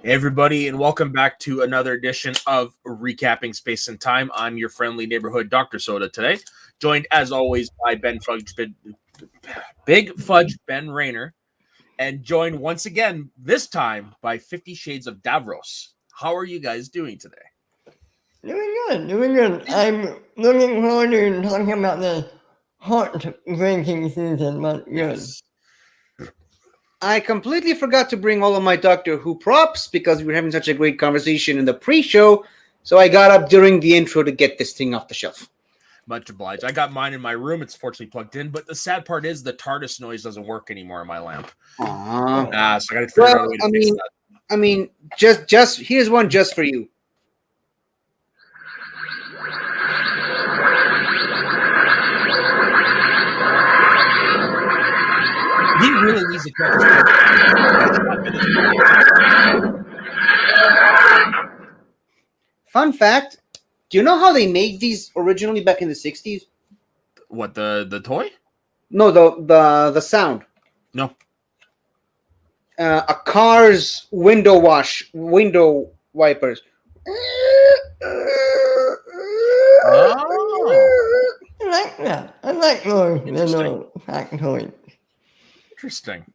Hey everybody, and welcome back to another edition of Recapping Space and Time. I'm your friendly neighborhood Dr. Soda today, joined as always by Big Fudge Ben Rayner, and joined once again, this time, by 50 Shades of Davros. How are you guys doing today? Doing good. I'm looking forward to talking about the heartbreaking season, but good. Yes. I completely forgot to bring all of my Doctor Who props because we were having such a great conversation in the pre-show, so I got up during the intro to get this thing off the shelf. Much obliged. I got mine in my room. It's fortunately plugged in, but the sad part is the TARDIS noise doesn't work anymore in my lamp. So I got to figure out a way to fix that. I mean, just here's one just for you. He really needs to catch Fun fact, do you know how they made these originally back in the 60s? What, the toy? No, the sound. No. A car's window wipers. Oh. I like that. I like your little factoid. Interesting.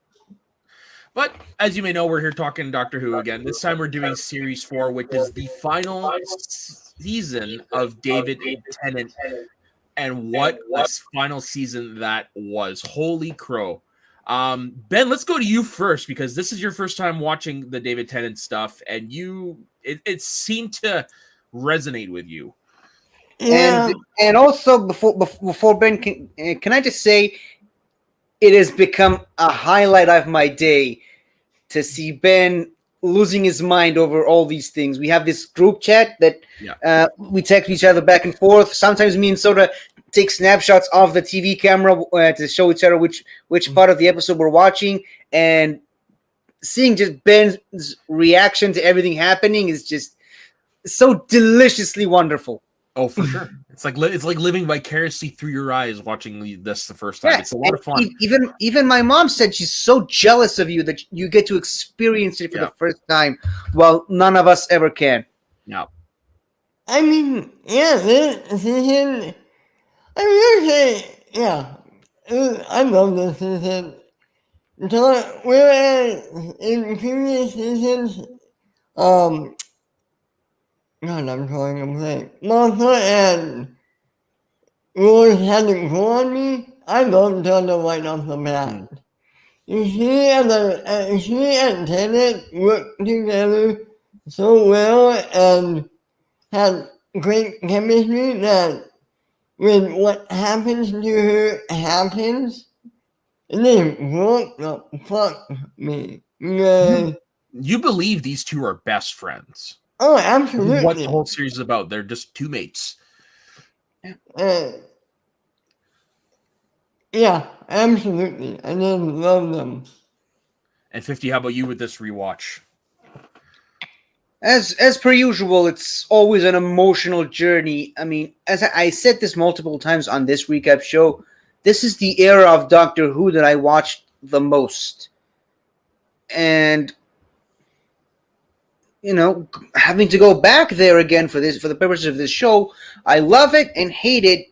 But as you may know, we're here talking Doctor Who again. This time we're doing Series 4, which is the final season of David Tennant. And what a final season that was. Holy crow. Ben, let's go to you first, because this is your first time watching the David Tennant stuff, and it seemed to resonate with you. Yeah. And also before Ben, can I just say, it has become a highlight of my day to see Ben losing his mind over all these things. We have this group chat that we text each other back and forth. Sometimes me and Soda take snapshots of the TV camera to show each other which part of the episode we're watching. And seeing just Ben's reaction to everything happening is just so deliciously wonderful. Oh, for sure. It's like living vicariously through your eyes watching this the first time. Yeah, it's a lot of fun. Even my mom said she's so jealous of you that you get to experience it for the first time, while none of us ever can. No. I mean, this season, I really say, I love this season. So, whereas in previous seasons, God, I'm trying to play. Martha and Rose hadn't grown on me. I love Donna right off the bat. She and Tennant worked together so well and had great chemistry that when what happens to her happens, and they broke the fuck me. You believe these two are best friends. Oh, absolutely. What the whole series is about. They're just two mates. Yeah, absolutely. I just love them. And 50, how about you with this rewatch? As per usual, it's always an emotional journey. I mean, as I said this multiple times on this recap show, this is the era of Doctor Who that I watched the most. And having to go back there again for the purposes of this show, I love it and hate it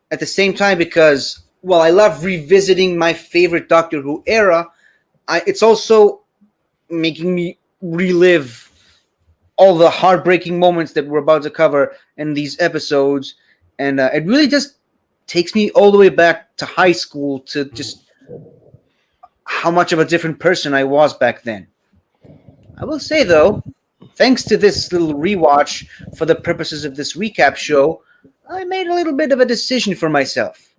at the same time because, while I love revisiting my favorite Doctor Who era, it's also making me relive all the heartbreaking moments that we're about to cover in these episodes. And it really just takes me all the way back to high school to just how much of a different person I was back then. I will say, though, thanks to this little rewatch for the purposes of this recap show, I made a little bit of a decision for myself.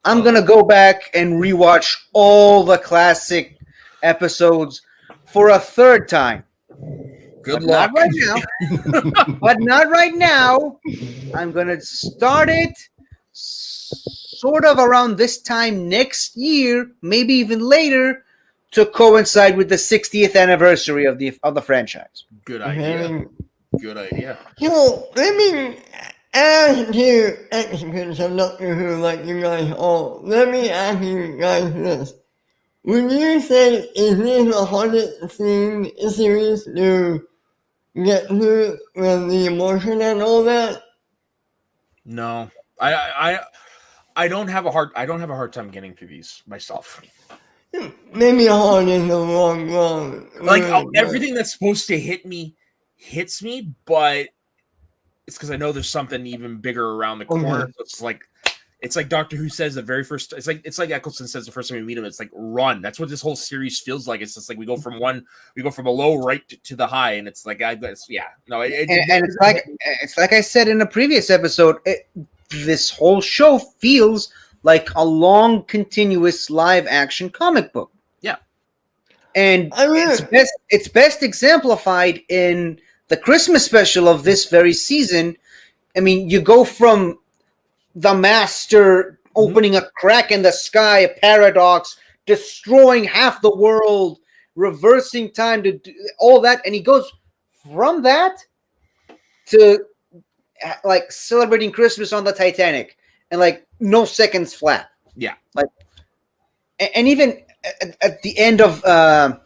I'm going to go back and rewatch all the classic episodes for a third time. Good luck. Not right now. But not right now. I'm going to start it sort of around this time next year, maybe even later, to coincide with the 60th anniversary of the franchise. Good idea. Good idea. So, let me ask you experts of Doctor Who like you guys all. Let me ask you guys this. Would you say is this the hardest series to get through with the emotion and all that? No, I don't have a hard time getting through these myself. Maybe hard is the wrong Like word, but- everything that's supposed to hit me hits me, but it's because I know there's something even bigger around the corner. Okay. So it's like Doctor Who says the very first. It's like Eccleston says the first time we meet him. It's like run. That's what this whole series feels like. It's just like we go from a low right to the high, and it's like and it's like I said in a previous episode, this whole show feels like a long, continuous live action comic book. Yeah, and it's best exemplified in the Christmas special of this very season. I mean, you go from the Master opening a crack in the sky, a paradox, destroying half the world, reversing time to do all that, and he goes from that to like celebrating Christmas on the Titanic, and like no seconds flat. Yeah, like, and even at the end of the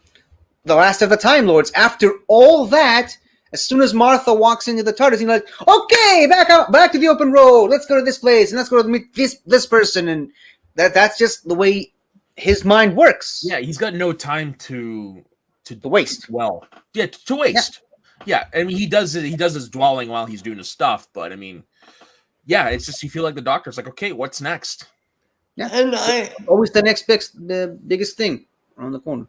Last of the Time Lords, after all that, as soon as Martha walks into the TARDIS, he's like, "Okay, back to the open road. Let's go to this place, and let's go to meet this person." And that's just the way his mind works. Yeah, he's got no time to waste. Well, yeah, to waste. Yeah, I mean, he does his dwelling while he's doing his stuff, but I mean, yeah, it's just you feel like the Doctor's like, okay, what's next? Yeah, and always the biggest thing around the corner.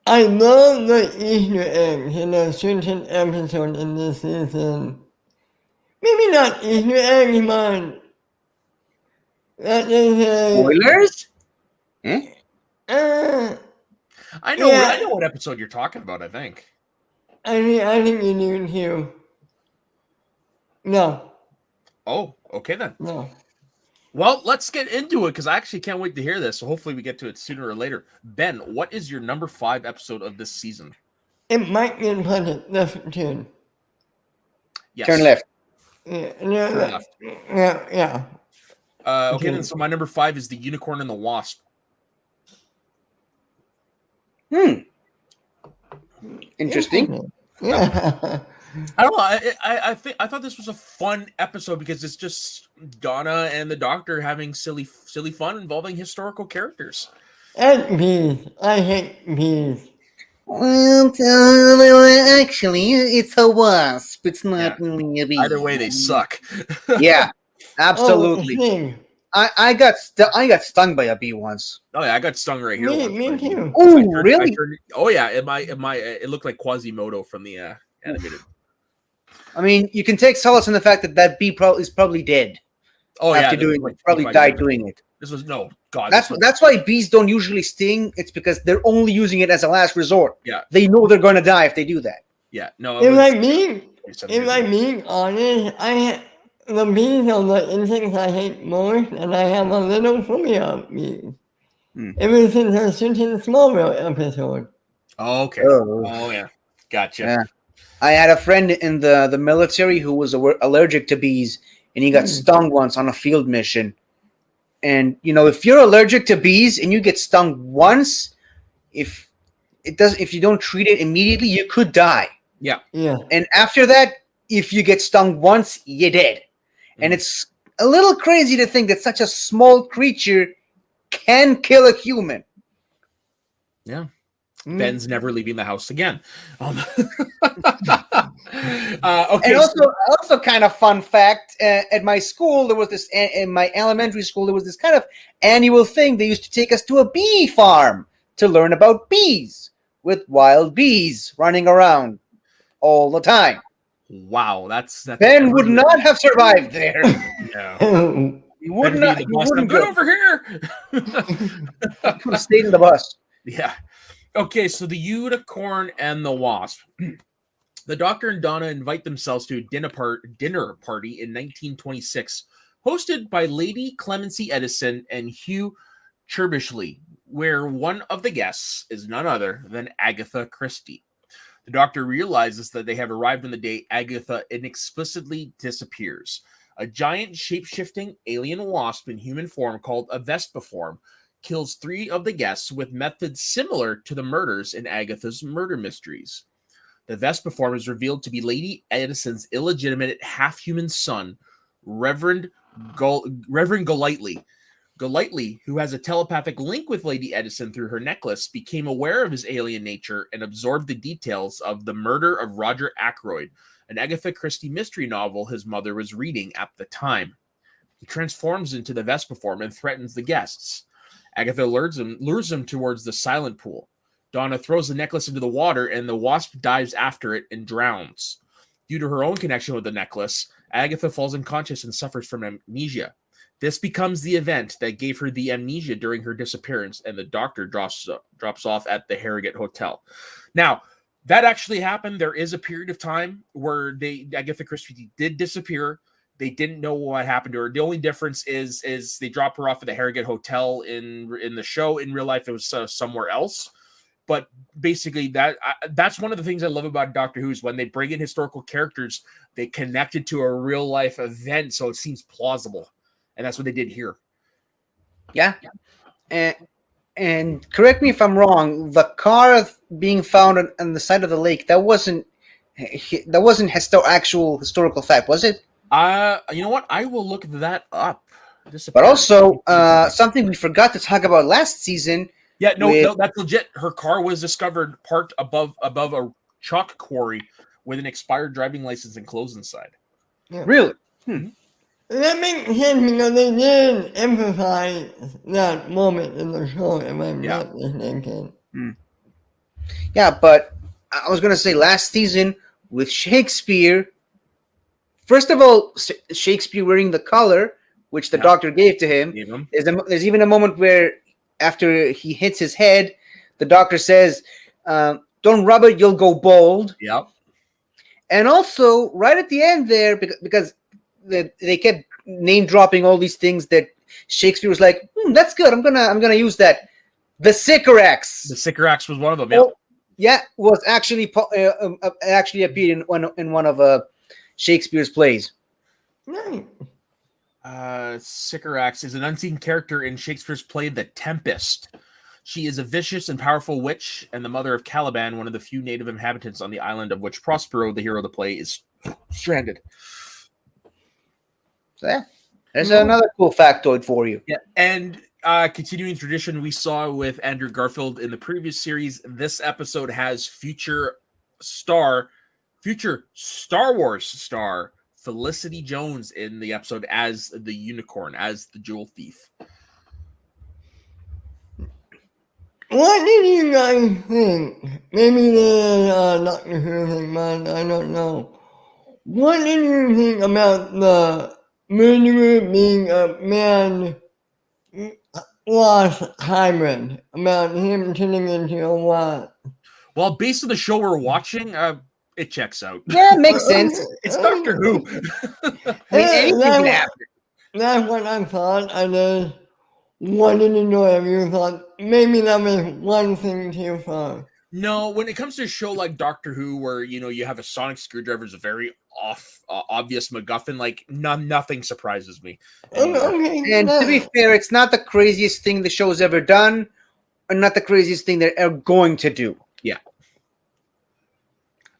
I love the Easter eggs in a certain episode in this season. Maybe not Easter eggs, but that is a spoilers. I know what episode you're talking about. I think you do too. No. Oh, okay then. No. Well, let's get into it because I actually can't wait to hear this. So hopefully we get to it sooner or later. Ben, what is your number 5 episode of this season? It might be important. Left turn. Yes. Turn left. Yeah. Turn left. Yeah. Okay, then. So my number 5 is the Unicorn and the Wasp. Interesting. Yeah. I don't know. I thought this was a fun episode because it's just Donna and the Doctor having silly fun involving historical characters. And bees. I hate bees. Well, actually, it's a wasp. It's not really a bee. Either way, they suck. Yeah, absolutely. Oh, I got stung by a bee once. Oh yeah, I got stung right here. Me too. Oh, really? Oh yeah, it looked like Quasimodo from the animated. I mean, you can take solace in the fact that bee is probably dead. Oh after doing it, probably died doing it. This was God. That's why bees don't usually sting. It's because they're only using it as a last resort. Yeah, they know they're going to die if they do that. Yeah, no. If I'm being honest, the bees are the insects I hate most, and I have a little phobia of bees. Ever since a certain Smallville episode. Oh, okay. Oh yeah, gotcha. Yeah. I had a friend in the military who was allergic to bees, and he got stung once on a field mission. And if you're allergic to bees and you get stung once, if you don't treat it immediately, you could die. Yeah. And after that, if you get stung once, you're dead. And it's a little crazy to think that such a small creature can kill a human. Yeah. Ben's never leaving the house again. Okay. And also kind of fun fact, at my school, there was this, in my elementary school, there was this kind of annual thing. They used to take us to a bee farm to learn about bees with wild bees running around all the time. Wow, that's Ben would not have survived there. No. He would not. He wouldn't go over here. He would have stayed in the bus. Yeah. Okay, so the Unicorn and the Wasp. The Doctor and Donna invite themselves to a dinner party in 1926, hosted by Lady Clemency Edison and Hugh Cherbishley, where one of the guests is none other than Agatha Christie. The Doctor realizes that they have arrived on the day Agatha inexplicably disappears. A giant shape-shifting alien wasp in human form called a Vespa form kills 3 of the guests with methods similar to the murders in Agatha's murder mysteries. The Vespa performer is revealed to be Lady Edison's illegitimate half-human son, Reverend Golightly. Golightly, who has a telepathic link with Lady Edison through her necklace, became aware of his alien nature and absorbed the details of the murder of Roger Ackroyd, an Agatha Christie mystery novel his mother was reading at the time. He transforms into the Vespa form and threatens the guests. Agatha lures him towards the silent pool. Donna throws the necklace into the water, and the Wasp dives after it and drowns. Due to her own connection with the necklace, Agatha falls unconscious and suffers from amnesia. This becomes the event that gave her the amnesia during her disappearance, and the doctor drops off at the Harrogate Hotel. Now, that actually happened. There is a period of time where Agatha Christie did disappear. They didn't know what happened to her. The only difference is they drop her off at the Harrogate Hotel in the show. In real life, it was somewhere else. But basically, that's one of the things I love about Doctor Who is when they bring in historical characters, they connect it to a real life event, so it seems plausible, and that's what they did here. Yeah, and correct me if I'm wrong. The car being found on the side of the lake that wasn't actual historical fact, was it? You know what? I will look that up. But also, something we forgot to talk about last season. Yeah, no, that's legit. Her car was discovered parked above a chalk quarry with an expired driving license and clothes inside. Yeah. Really? That makes sense because they did emphasize that moment in the show, if I'm not mistaken. Yeah, but I was going to say last season with Shakespeare, first of all, Shakespeare wearing the collar, which the doctor gave to him. There's even a moment where after he hits his head, the doctor says, don't rub it, you'll go bald. Yep. And also, right at the end there, because they kept name dropping all these things that Shakespeare was like, that's good. I'm gonna use that. The Sycorax. The Sycorax was one of them. Yep. Yeah, was actually appeared in one of Shakespeare's plays. Right. Sycorax is an unseen character in Shakespeare's play The Tempest. She is a vicious and powerful witch and the mother of Caliban, one of the few native inhabitants on the island of which Prospero, the hero of the play, is stranded. So yeah, there's another cool factoid for you. Yeah, and continuing tradition we saw with Andrew Garfield in the previous series, this episode has future Star Wars star Felicity Jones in the episode as the unicorn, as the jewel thief. What did you guys think? Maybe the Doctor Who thing, but I don't know. What did you think about the murderer being a man lost hybrid? About him turning into a what? Well, based on the show we're watching, it checks out. Yeah, it makes sense. It's Doctor Who. Anything can happen. That's what I thought. I just wanted to know if you thought maybe that was one thing too far. No, when it comes to a show like Doctor Who, where you have a sonic screwdriver is a very obvious MacGuffin, like nothing surprises me. Okay, and to be fair, it's not the craziest thing the show's ever done, or not the craziest thing they're ever going to do. Yeah.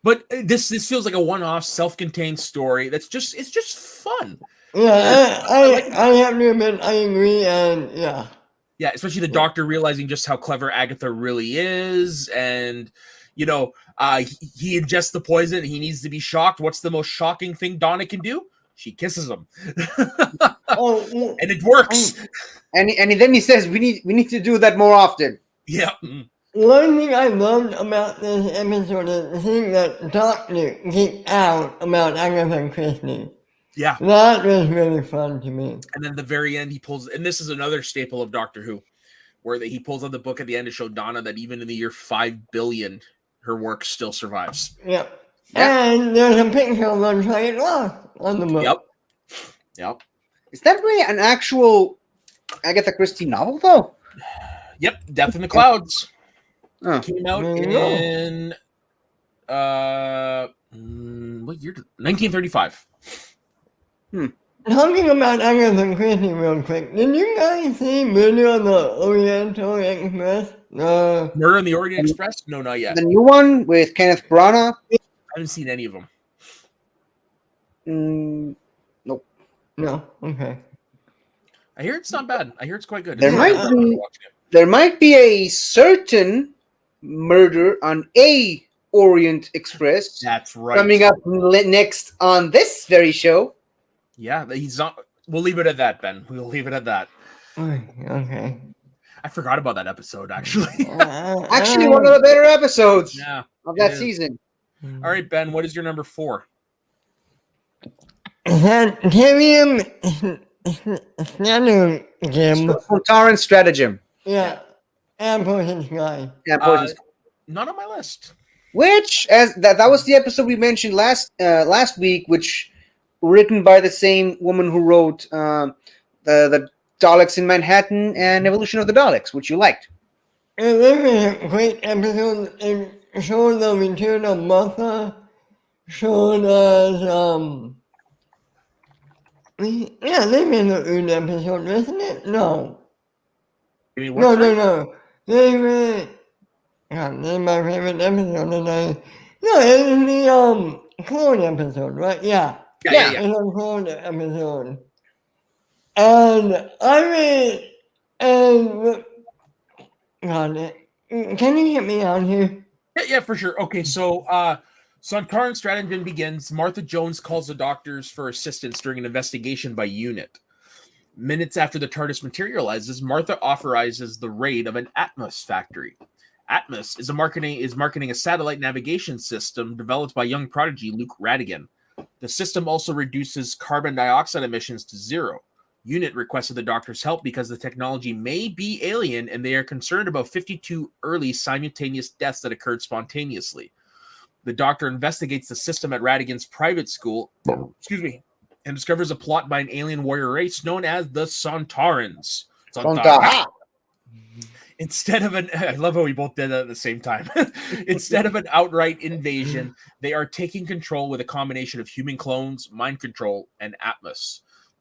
But this feels like a one-off, self-contained story. It's just fun. Yeah, I have to admit, I agree, and yeah. Yeah, especially the doctor realizing just how clever Agatha really is, and he ingests the poison. He needs to be shocked. What's the most shocking thing Donna can do? She kisses him, and it works. And then he says, "We need to do that more often." Yeah. One thing I loved about this episode is the thing that Doctor geeked out about Agatha Christie. Yeah. That was really fun to me. And then at the very end, he pulls, and this is another staple of Doctor Who, where he pulls out the book at the end to show Donna that even in the year 5 billion, her work still survives. Yep. And there's a picture of Untitled Chapter on the book. Yep. Is that really an actual Agatha Christie novel, though? Yep. Death in the Clouds. Came out in what year? 1935. talking about Agatha Christie real quick, did you guys see Murder on the Oriental Express? Murder on the Orient Express? No, not yet. The new one with Kenneth Branagh? I haven't seen any of them. Nope. No, okay. I hear it's not bad. I hear it's quite good. There It's might not bad. I'm be- watching it. There might be a certain murder on a Orient Express That's right. coming up next on this very show. Yeah, he's not. We'll leave it at that, Ben. We'll leave it at that. Okay. I forgot about that episode, actually. Actually, one of the better episodes Yeah. of that it is. season. All right, Ben. What is your number 4? Sankaran Strategy. From Torrent Stratagem. Yeah. And Poison Sky. Yeah, Poison Sky. Not on my list. Which, as that was the episode we mentioned last week, which written by the same woman who wrote the Daleks in Manhattan and Evolution of the Daleks, which you liked. It was a great episode. It showed the return of Martha. Showed us, yeah, they made a good episode, isn't it? No. Give me one time. No. They made, God, this is my favorite episode tonight. No, it was the, clone episode, right? Yeah. Yeah. It's a clone episode. And I mean, and God, can you get me out here? Yeah, for sure. Okay, so Sankaran Strategy begins. Martha Jones calls the doctors for assistance during an investigation by UNIT. Minutes after the TARDIS materializes, Martha authorizes the raid of an Atmos factory. Atmos is marketing a satellite navigation system developed by young prodigy Luke Radigan. The system also reduces carbon dioxide emissions to 0. UNIT requested the doctor's help because the technology may be alien and they are concerned about 52 early simultaneous deaths that occurred spontaneously. The doctor investigates the system at Radigan's private school, and discovers a plot by an alien warrior race known as the Santarans. Instead of I love how we both did that at the same time. Instead of an outright invasion, they are taking control with a combination of human clones, mind control, and Atmos.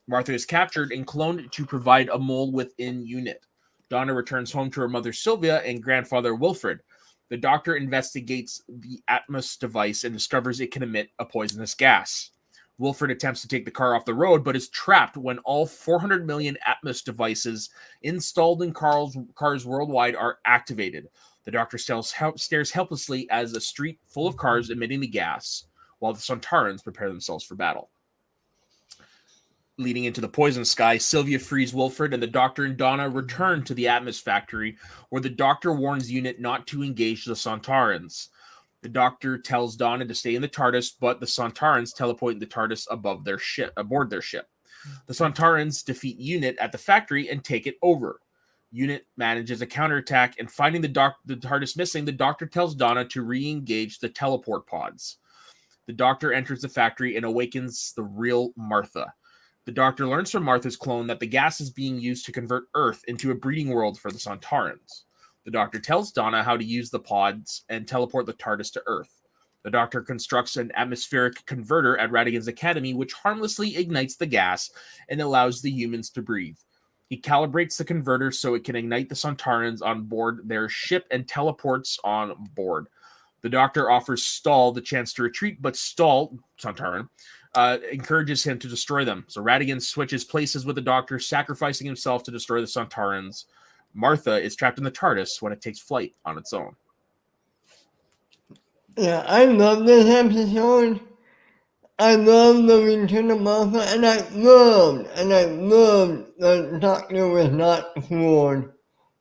Martha is captured and cloned to provide a mole within UNIT. Donna returns home to her mother Sylvia and grandfather Wilfred. The doctor investigates the Atmos device and discovers it can emit a poisonous gas. Wilfred attempts to take the car off the road, but is trapped when all 400 million Atmos devices installed in cars worldwide are activated. The doctor stares helplessly as a street full of cars emitting the gas, while the Santarans prepare themselves for battle. Leading into the poison sky, Sylvia frees Wilfred, and the doctor and Donna return to the Atmos factory, where the doctor warns UNIT not to engage the Santarans. The doctor tells Donna to stay in the TARDIS, but the Santarans teleport the TARDIS aboard their ship. The Santarans defeat UNIT at the factory and take it over. UNIT manages a counterattack, and finding the TARDIS missing, the doctor tells Donna to re-engage the teleport pods. The doctor enters the factory and awakens the real Martha. The doctor learns from Martha's clone that the gas is being used to convert Earth into a breeding world for the Santarans. The doctor tells Donna how to use the pods and teleport the TARDIS to Earth. The doctor constructs an atmospheric converter at Radigan's Academy, which harmlessly ignites the gas and allows the humans to breathe. He calibrates the converter so it can ignite the Santarans on board their ship and teleports on board. The doctor offers Stahl the chance to retreat, but Stahl, Santaran, encourages him to destroy them. So Radigan switches places with the doctor, sacrificing himself to destroy the Santarans. Martha is trapped in the TARDIS when it takes flight on its own. Yeah, I love this episode. I love the return of Martha, and I loved the doctor was not fooled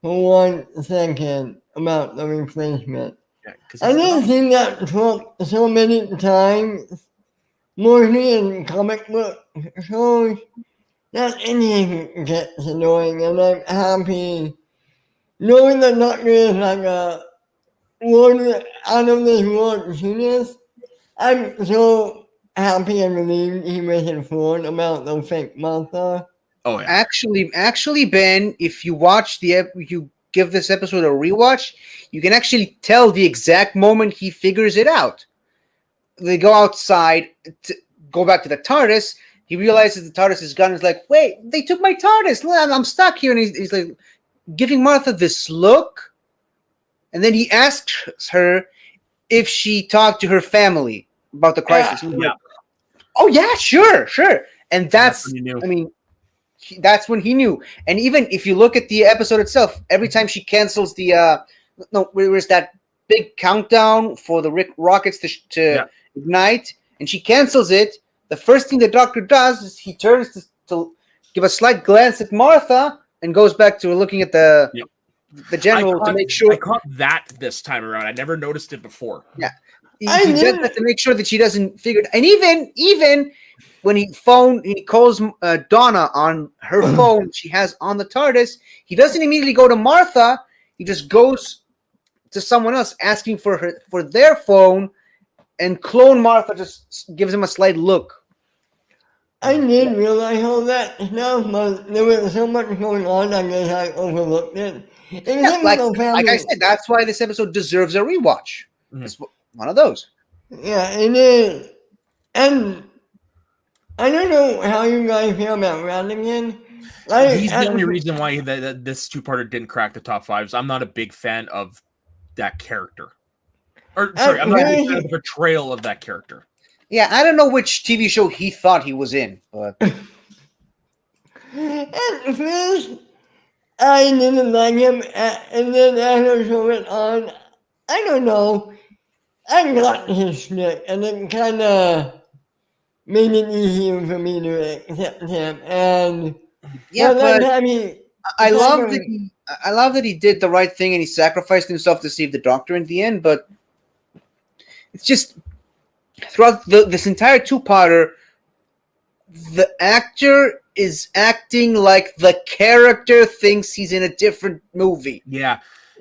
for 1 second about the replacement. Yeah, I didn't see that trope so many times, mostly in comic book shows, that anything gets annoying, and I'm happy knowing the doctor is like a one out of this world genius. I'm so happy and relieved he wasn't fooled about the fake Martha. Oh, yeah. Actually, Ben, if you watch you give this episode a rewatch, you can actually tell the exact moment he figures it out. They go outside, go back to the TARDIS, he realizes the TARDIS is gone. He's like, wait, they took my TARDIS. I'm stuck here. And he's like giving Martha this look. And then he asks her if she talked to her family about the crisis. Yeah. Oh, yeah, sure. And that's when you knew. I mean, that's when he knew. And even if you look at the episode itself, every time she cancels the where's that big countdown for the rockets to ignite, and she cancels it, the first thing the Doctor does is he turns to give a slight glance at Martha and goes back to looking at the general to make sure. I caught that this time around. I never noticed it before. Yeah, he does that to make sure that she doesn't figure it. And even when he calls Donna on her phone she has on the TARDIS, he doesn't immediately go to Martha. He just goes to someone else asking for their phone, and clone Martha just gives him a slight look. I didn't realize all that stuff, but there was so much going on, I guess I overlooked it. Like I said, that's why this episode deserves a rewatch. Mm-hmm. It's one of those. Yeah, it is. And I don't know how you guys feel about Radigan. He's the only reason why this two-parter didn't crack the top fives. I'm not a big fan of that character. I'm not a big fan of the portrayal of that character. Yeah, I don't know which TV show he thought he was in, but at first I didn't like him, and then after I saw it on, I don't know, I got his shtick, and it kind of made it easier for me to accept him. And yeah, but I love that he did the right thing and he sacrificed himself to save the Doctor in the end. But it's just throughout this entire two-parter, the actor is acting like the character thinks he's in a different movie. Yeah.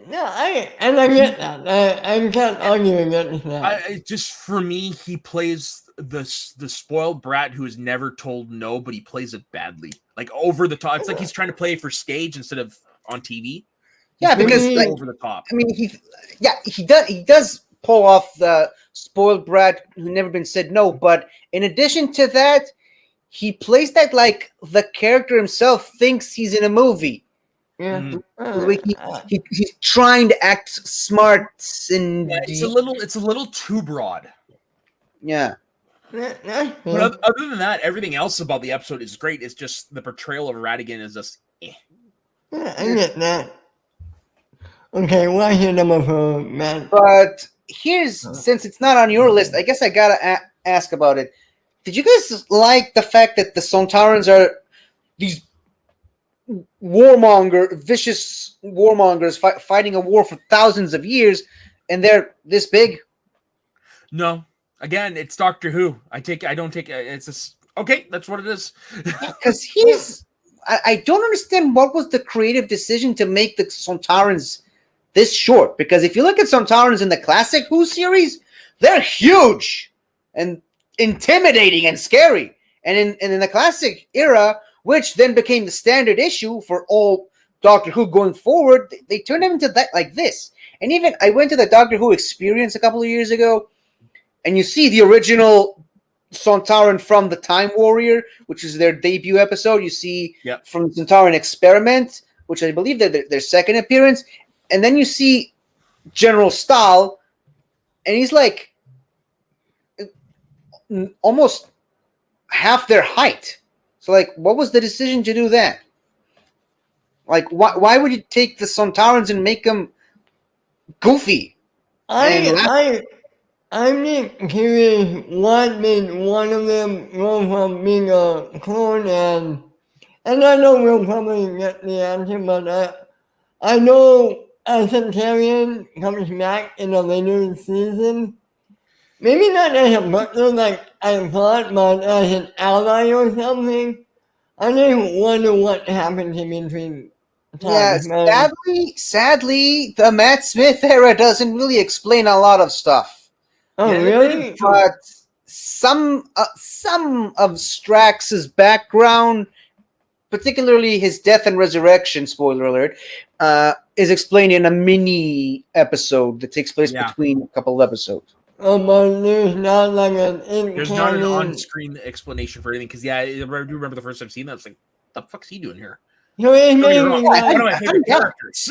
No, I get that. I can't argue against that. Just for me, he plays the spoiled brat who is never told no, but he plays it badly, like over the top. It's like he's trying to play for stage instead of on TV. Yeah, because like, over the top. I mean, he does pull off the spoiled brat who never been said no. But in addition to that, he plays that like the character himself thinks he's in a movie. Yeah, he's trying to act smart and it's a little too broad. Yeah. But other than that, everything else about the episode is great. It's just the portrayal of Radigan is just Yeah, I get that. Okay, what's your number 4, man? But since it's not on your list, I guess I gotta ask about it. Did you guys like the fact that the Sontarans are these vicious warmongers fighting a war for thousands of years, and they're this big? No. Again, it's Doctor Who. It's just okay. That's what it is. Because I don't understand what was the creative decision to make the Sontarans this short. Because if you look at Sontarans in the classic Who series, they're huge and intimidating and scary. And in the classic era, which then became the standard issue for all Doctor Who going forward, they turned them into that like this. And even I went to the Doctor Who experience a couple of years ago, and you see the original Sontaran from the Time Warrior, which is their debut episode. You see from Sontaran Experiment, which I believe their second appearance. And then you see General Stahl, and he's like almost half their height. So, like, what was the decision to do that? Like, why would you take the Sontarans and make them goofy? I'm just curious what made one of them go from being a clone, and I know we'll probably get the answer, but I know a Sankaran comes back in a later season. Maybe not as a butler like I thought, but as an ally or something. I just wonder what happened to him between times. Yeah, sadly, the Matt Smith era doesn't really explain a lot of stuff. Oh, really? But some of Strax's background, particularly his death and resurrection, spoiler alert, is explained in a mini episode that takes place between a couple of episodes. but there's not like an There's not an in-canon. on-screen explanation for anything because I do remember the first time seeing that. I was like, "What the fuck's he doing here?" So it's Don't get me maybe wrong, like, one of my favorite yeah. characters.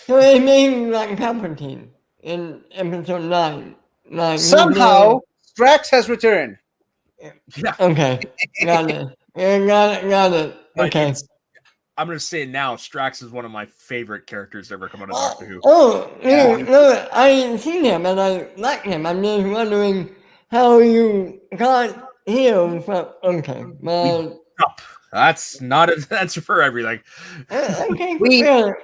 so it's maybe like Palpatine in episode 9. Like Somehow, Strax has returned. Yeah, Okay, got it. Yeah, got it. but Okay. I'm gonna say it now. Strax is one of my favorite characters to ever come out of Doctor Who. No, I ain't seen him and I like him. I'm just wondering how you got him from. Okay, well, That's not an answer for everything. okay. We have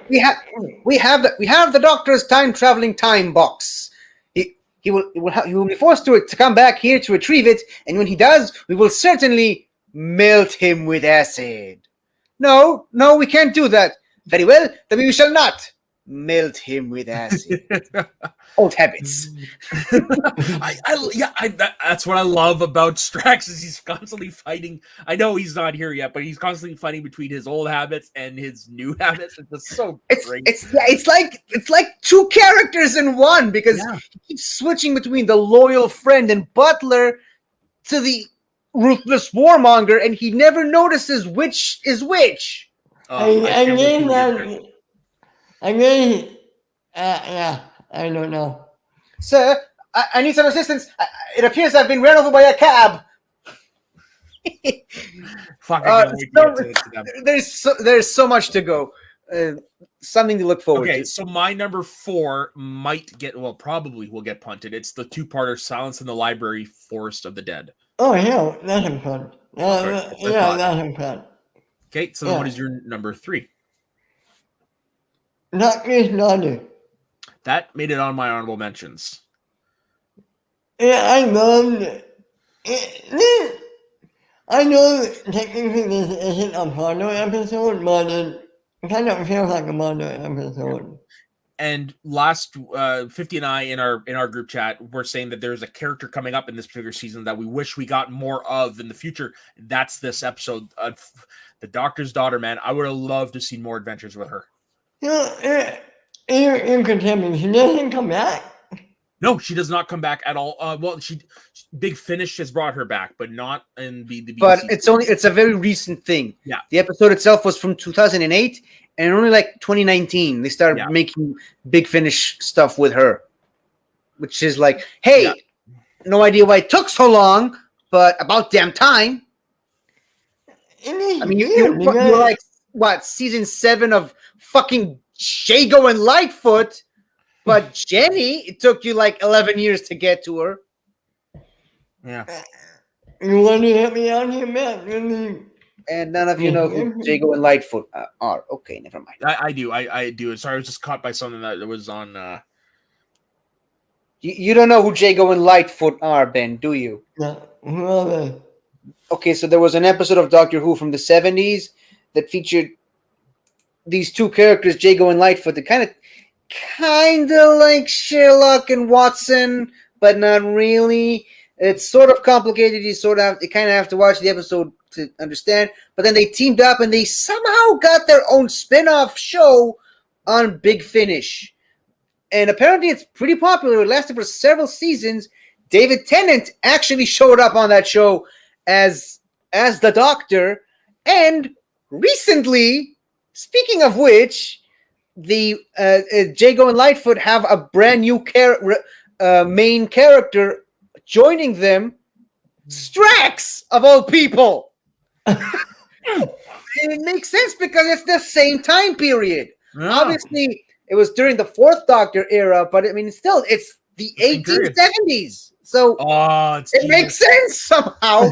the Doctor's time traveling time box. He will be forced to come back here to retrieve it, and when he does, we will certainly melt him with acid. No, we can't do that. Very well, then we shall not melt him with acid. Old habits. That's what I love about Strax is he's constantly fighting. I know he's not here yet, but he's constantly fighting between his old habits and his new habits. It's just so great. It's like two characters in one because he keeps switching between the loyal friend and butler to the ruthless warmonger, and he never notices which is which. I don't know. Sir, I need some assistance. It appears I've been ran over by a cab. There's so much to go. Something to look forward to. Okay, so my number 4 probably will get punted. It's the 2-parter Silence in the Library, Forest of the Dead. Oh, yeah, that's important. That's important. Okay, so then what is your number 3? DoctorDonna. That made it on my honorable mentions. Yeah, I loved it. I know technically this isn't a Mondo episode, but it kind of feels like a Mondo episode. And last 50 and I in our group chat were saying that there's a character coming up in this particular season that we wish we got more of in the future. That's this episode, the Doctor's Daughter. Man, I would have loved to see more adventures with her. You could tell me she doesn't come back. No, she does not come back at all. Well, Big Finish has brought her back, but not in the BBC. But it's a very recent thing. Yeah, the episode itself was from 2008, and only like 2019 they started making Big Finish stuff with her, which is like, hey, no idea why it took so long, but about damn time. I mean, you're like what, season 7 of fucking Jago and Lightfoot. But Jenny, it took you like 11 years to get to her. Yeah. You want to help me out here, man? And none of you know who Jago and Lightfoot are. Okay, never mind. I do. I do. Sorry, I was just caught by something that was on. You don't know who Jago and Lightfoot are, Ben, do you? No. Who are they? Okay, so there was an episode of Doctor Who from the 70s that featured these two characters, Jago and Lightfoot, that kind of like Sherlock and Watson, but not really. It's sort of complicated. You kind of have to watch the episode to understand. But then they teamed up and they somehow got their own spin-off show on Big Finish. And apparently it's pretty popular. It lasted for several seasons. David Tennant actually showed up on that show as the Doctor. And recently, speaking of which, the Jago and Lightfoot have a brand new main character joining them, Strax of all people. It makes sense because it's the same time period. Obviously, it was during the 4th Doctor era, but I mean, still, it's the 1870s, so it makes sense somehow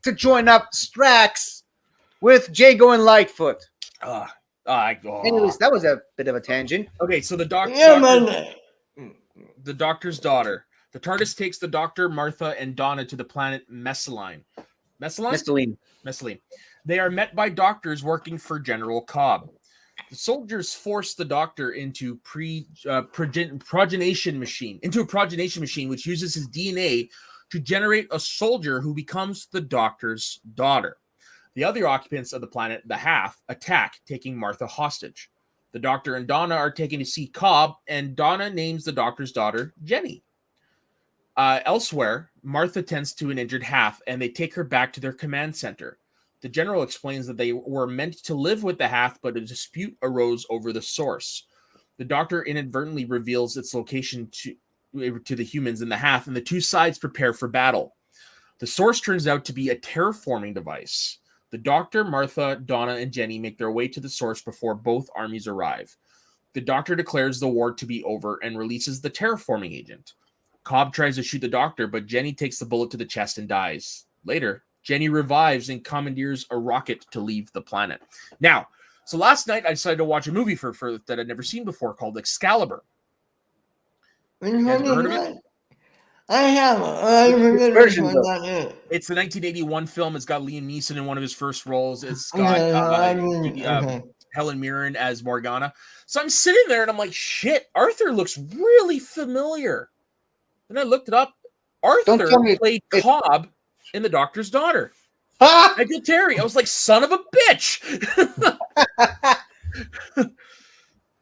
to join up Strax with Jago and Lightfoot. Anyways, that was a bit of a tangent. Okay, so the Doctor's Daughter. The TARDIS takes the Doctor, Martha, and Donna to the planet Messaline. Messaline. They are met by doctors working for General Cobb. The soldiers force the Doctor into a progenation machine, which uses his DNA to generate a soldier who becomes the Doctor's daughter. The other occupants of the planet, the Half, attack, taking Martha hostage. The Doctor and Donna are taken to see Cobb, and Donna names the Doctor's daughter Jenny. Elsewhere, Martha tends to an injured half, and they take her back to their command center. The general explains that they were meant to live with the half, but a dispute arose over the source. The doctor inadvertently reveals its location to the humans in the half, and the two sides prepare for battle. The source turns out to be a terraforming device. The doctor, Martha, Donna, and Jenny make their way to the source before both armies arrive. The doctor declares the war to be over and releases the terraforming agent. Cobb tries to shoot the doctor, but Jenny takes the bullet to the chest and dies. Later, Jenny revives and commandeers a rocket to leave the planet. Now, so last night I decided to watch a movie for that I'd never seen before called Excalibur. Which Heard one of is it? that? I have. I forget which one that is. It's the 1981 film. It's got Liam Neeson in one of his first roles. It's got Okay. Helen Mirren as Morgana. So I'm sitting there and I'm like, shit, Arthur looks really familiar. And I looked it up. Arthur played Cobb in The Doctor's Daughter. I did Terry. I was like, son of a bitch.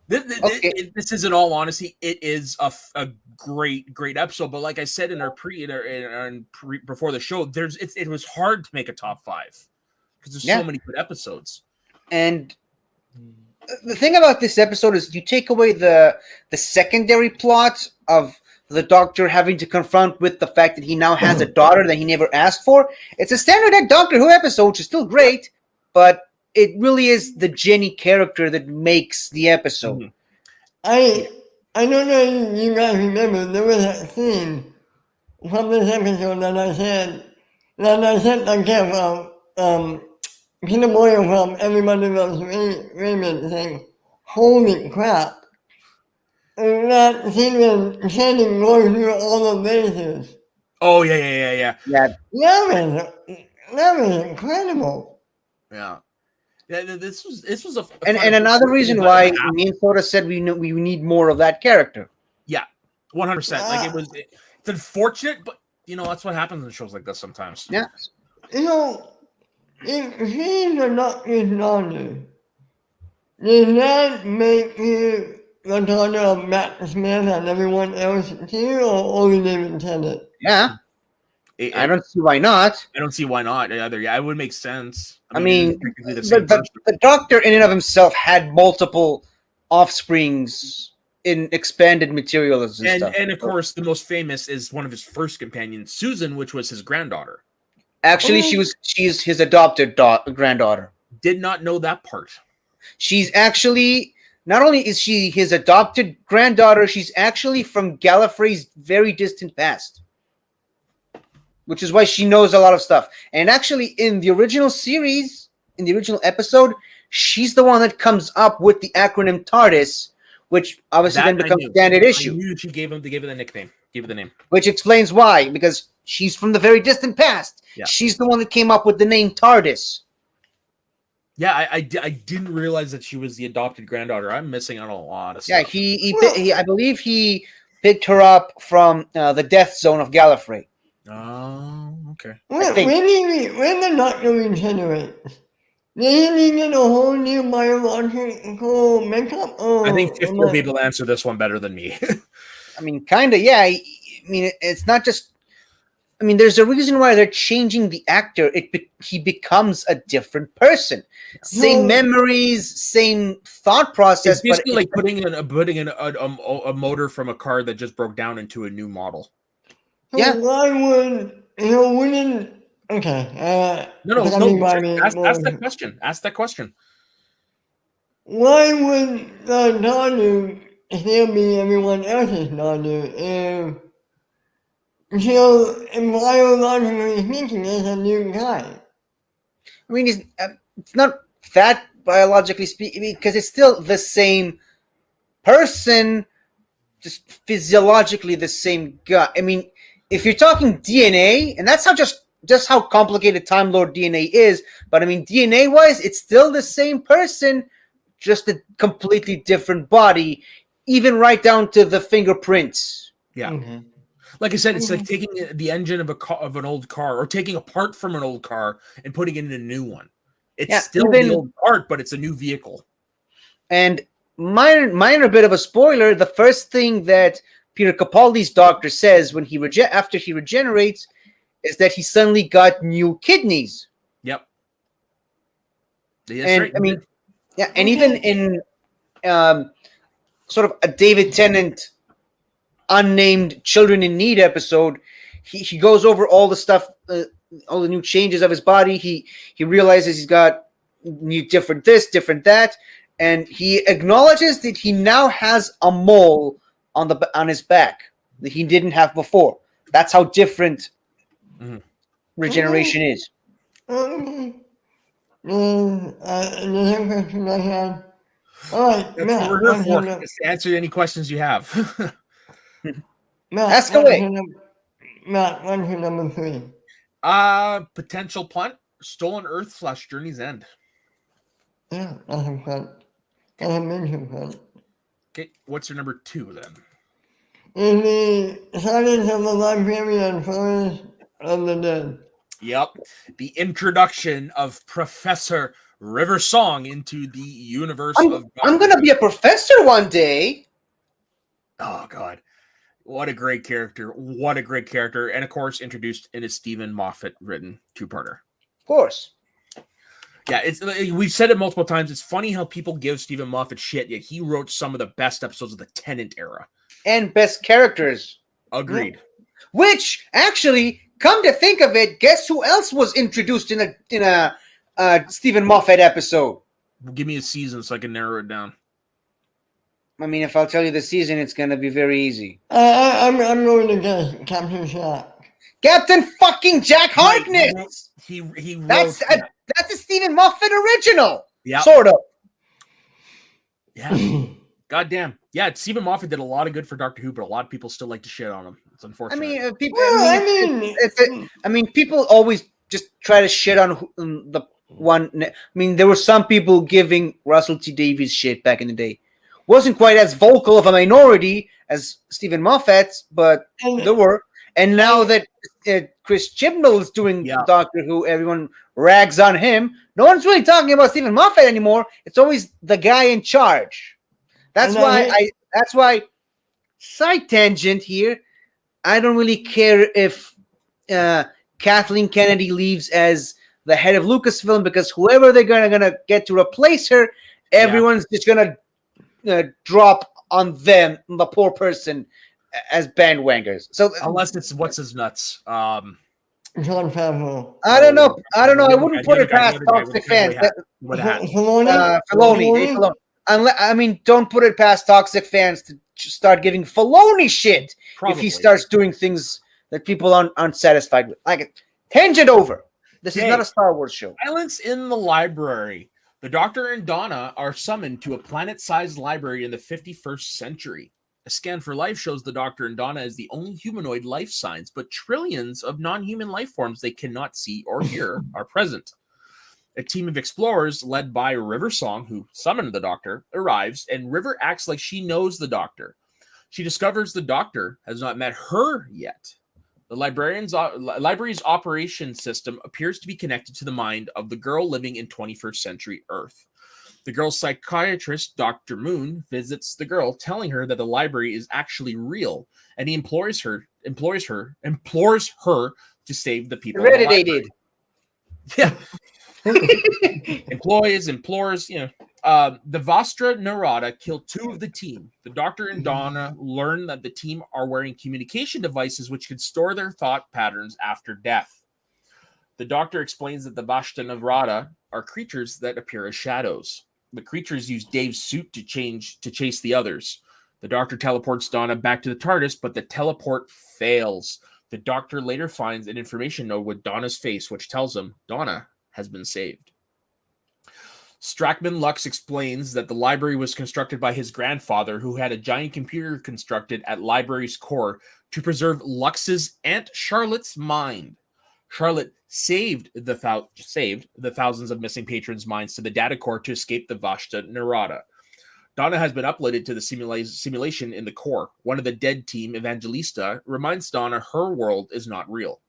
This is, in all honesty, it is a great episode. But like I said in our before the show, it was hard to make a top 5 because there's so many good episodes. And the thing about this episode is you take away the secondary plot of the Doctor having to confront with the fact that he now has a daughter that he never asked for. It's a standard Doctor Who episode, which is still great, but it really is the Jenny character that makes the episode. I don't know if you guys remember, there was that scene from this episode that I said I kept Peter Boyle from Everybody Loves Raymond saying, holy crap. And that scene when Shannon goes through all the bases. Oh, yeah. That was incredible. Yeah. This was a and another reason why Minnesota said we need more of that character. Yeah, 100%. Like it's unfortunate, but that's what happens in shows like this sometimes. Yeah. If he's a Doctor's daughter, does that make you the daughter of Matt Smith and everyone else too, or only David Tennant? Yeah. I don't see why not. I don't see why not either. Yeah, it would make sense. I mean the Doctor in and of himself had multiple offsprings in expanded materials and stuff. And of course, the most famous is one of his first companions, Susan, which was his granddaughter. Actually, she's his adopted granddaughter. Did not know that part. She's actually, not only is she his adopted granddaughter, she's actually from Gallifrey's very distant past. Which is why she knows a lot of stuff. And actually, in the original series, in the original episode, she's the one that comes up with the acronym TARDIS, which obviously then becomes standard issue. I knew she gave her the nickname. Gave her the name. Which explains why, because she's from the very distant past. Yeah. She's the one that came up with the name TARDIS. Yeah, I didn't realize that she was the adopted granddaughter. I'm missing out on a lot of stuff. Yeah, he I believe he picked her up from the death zone of Gallifrey. Oh, okay. When the Doctor regenerates, does he get a whole new biological makeup? I think Fifth will be able to answer this one better than me. I mean, kind of, yeah. I mean, it's not just... I mean, there's a reason why they're changing the actor. He becomes a different person. Same memories, same thought process. It's basically like putting in a motor from a car that just broke down into a new model. So why would wouldn't? Okay. No. Ask that question. Why would the daughter still be everyone else's daughter if biologically speaking is a new guy? I mean, it's not that biologically speaking, because it's still the same person, just physiologically the same guy. I mean, if you're talking DNA, and that's how just how complicated Time Lord DNA is, but I mean, DNA-wise, it's still the same person, just a completely different body, even right down to the fingerprints. Yeah. Mm-hmm. Like I said, it's like taking the engine of an old car, or taking a part from an old car and putting it in a new one. It's still the old part, but it's a new vehicle. And minor bit of a spoiler, the first thing that Peter Capaldi's doctor says when after he regenerates is that he suddenly got new kidneys. Yep. And right. I mean, yeah, and even in sort of a David Tennant unnamed Children in Need episode, he goes over all the stuff, all the new changes of his body. He realizes he's got different this, different that, and he acknowledges that he now has a mole on his back that he didn't have before. That's how different regeneration is. The next question I had. All right, Matt. We're here for just answer any questions you have. Matt, ask away. Matt, what's your number 3? Potential punt, Stolen Earth / Journey's End. Yeah, that's a punt. That's a major punt. Okay, what's your number 2 then? In the Silence of the Library and Forest of the Dead. Yep. The introduction of Professor River Song into the universe of... I'm going to be a professor one day. Oh, God. What a great character. What a great character. And, of course, introduced in a Stephen Moffat-written 2-parter. Of course. Yeah, we've said it multiple times. It's funny how people give Stephen Moffat shit, yet he wrote some of the best episodes of the Tennant era. And best characters. Agreed. Which, actually, come to think of it, guess who else was introduced in a Stephen Moffat episode? Give me a season so I can narrow it down. I mean, if I'll tell you the season, it's going to be very easy. I'm going to guess Captain Jack. Captain fucking Jack Harkness! He wrote... That's a Stephen Moffat original. Yeah. Sort of. Yeah. Goddamn. Yeah, Stephen Moffat did a lot of good for Doctor Who, but a lot of people still like to shit on him. It's unfortunate. I mean, people always just try to shit on the one. I mean, there were some people giving Russell T Davies shit back in the day. Wasn't quite as vocal of a minority as Stephen Moffat's, but there were. And now that Chris Chibnall is doing Doctor Who, everyone rags on him. No one's really talking about Stephen Moffat anymore. It's always the guy in charge. That's why. Side tangent here. I don't really care if Kathleen Kennedy leaves as the head of Lucasfilm, because whoever they're gonna get to replace her, everyone's just gonna drop on them, the poor person, as bandwangers. So unless it's what's his nuts. John Favreau. I don't know. I wouldn't put it past toxic fans. Filoni. I mean, don't put it past toxic fans to start giving Filoni shit if he starts doing things that people aren't satisfied with. Like, tangent over. This is not a Star Wars show. Silence in the library. The Doctor and Donna are summoned to a planet-sized library in the 51st century. A scan for life shows the Doctor and Donna as the only humanoid life signs, but trillions of non-human life forms they cannot see or hear are present. A team of explorers led by River Song, who summoned the Doctor, arrives, and River acts like she knows the Doctor. She discovers the Doctor has not met her yet. The library's operation system appears to be connected to the mind of the girl living in 21st century Earth. The girl's psychiatrist, Dr. Moon, visits the girl, telling her that the library is actually real, and he implores her to save the people. Hereditated. Yeah. implores, the Vastra Narada killed 2 of the team. The Doctor and Donna learn that the team are wearing communication devices which could store their thought patterns after death. The Doctor explains that the Vastra Narada are creatures that appear as shadows. The creatures use Dave's suit to chase the others. The Doctor teleports Donna back to the TARDIS, but the teleport fails. The Doctor later finds an information note with Donna's face, which tells him Donna has been saved. Strachman Lux explains that the library was constructed by his grandfather, who had a giant computer constructed at library's core to preserve Lux's Aunt Charlotte's mind. Charlotte saved the thousands of missing patrons' minds to the data core to escape the Vashta Narada. Donna has been uploaded to the simulation in the core. One of the dead team, Evangelista, reminds Donna her world is not real.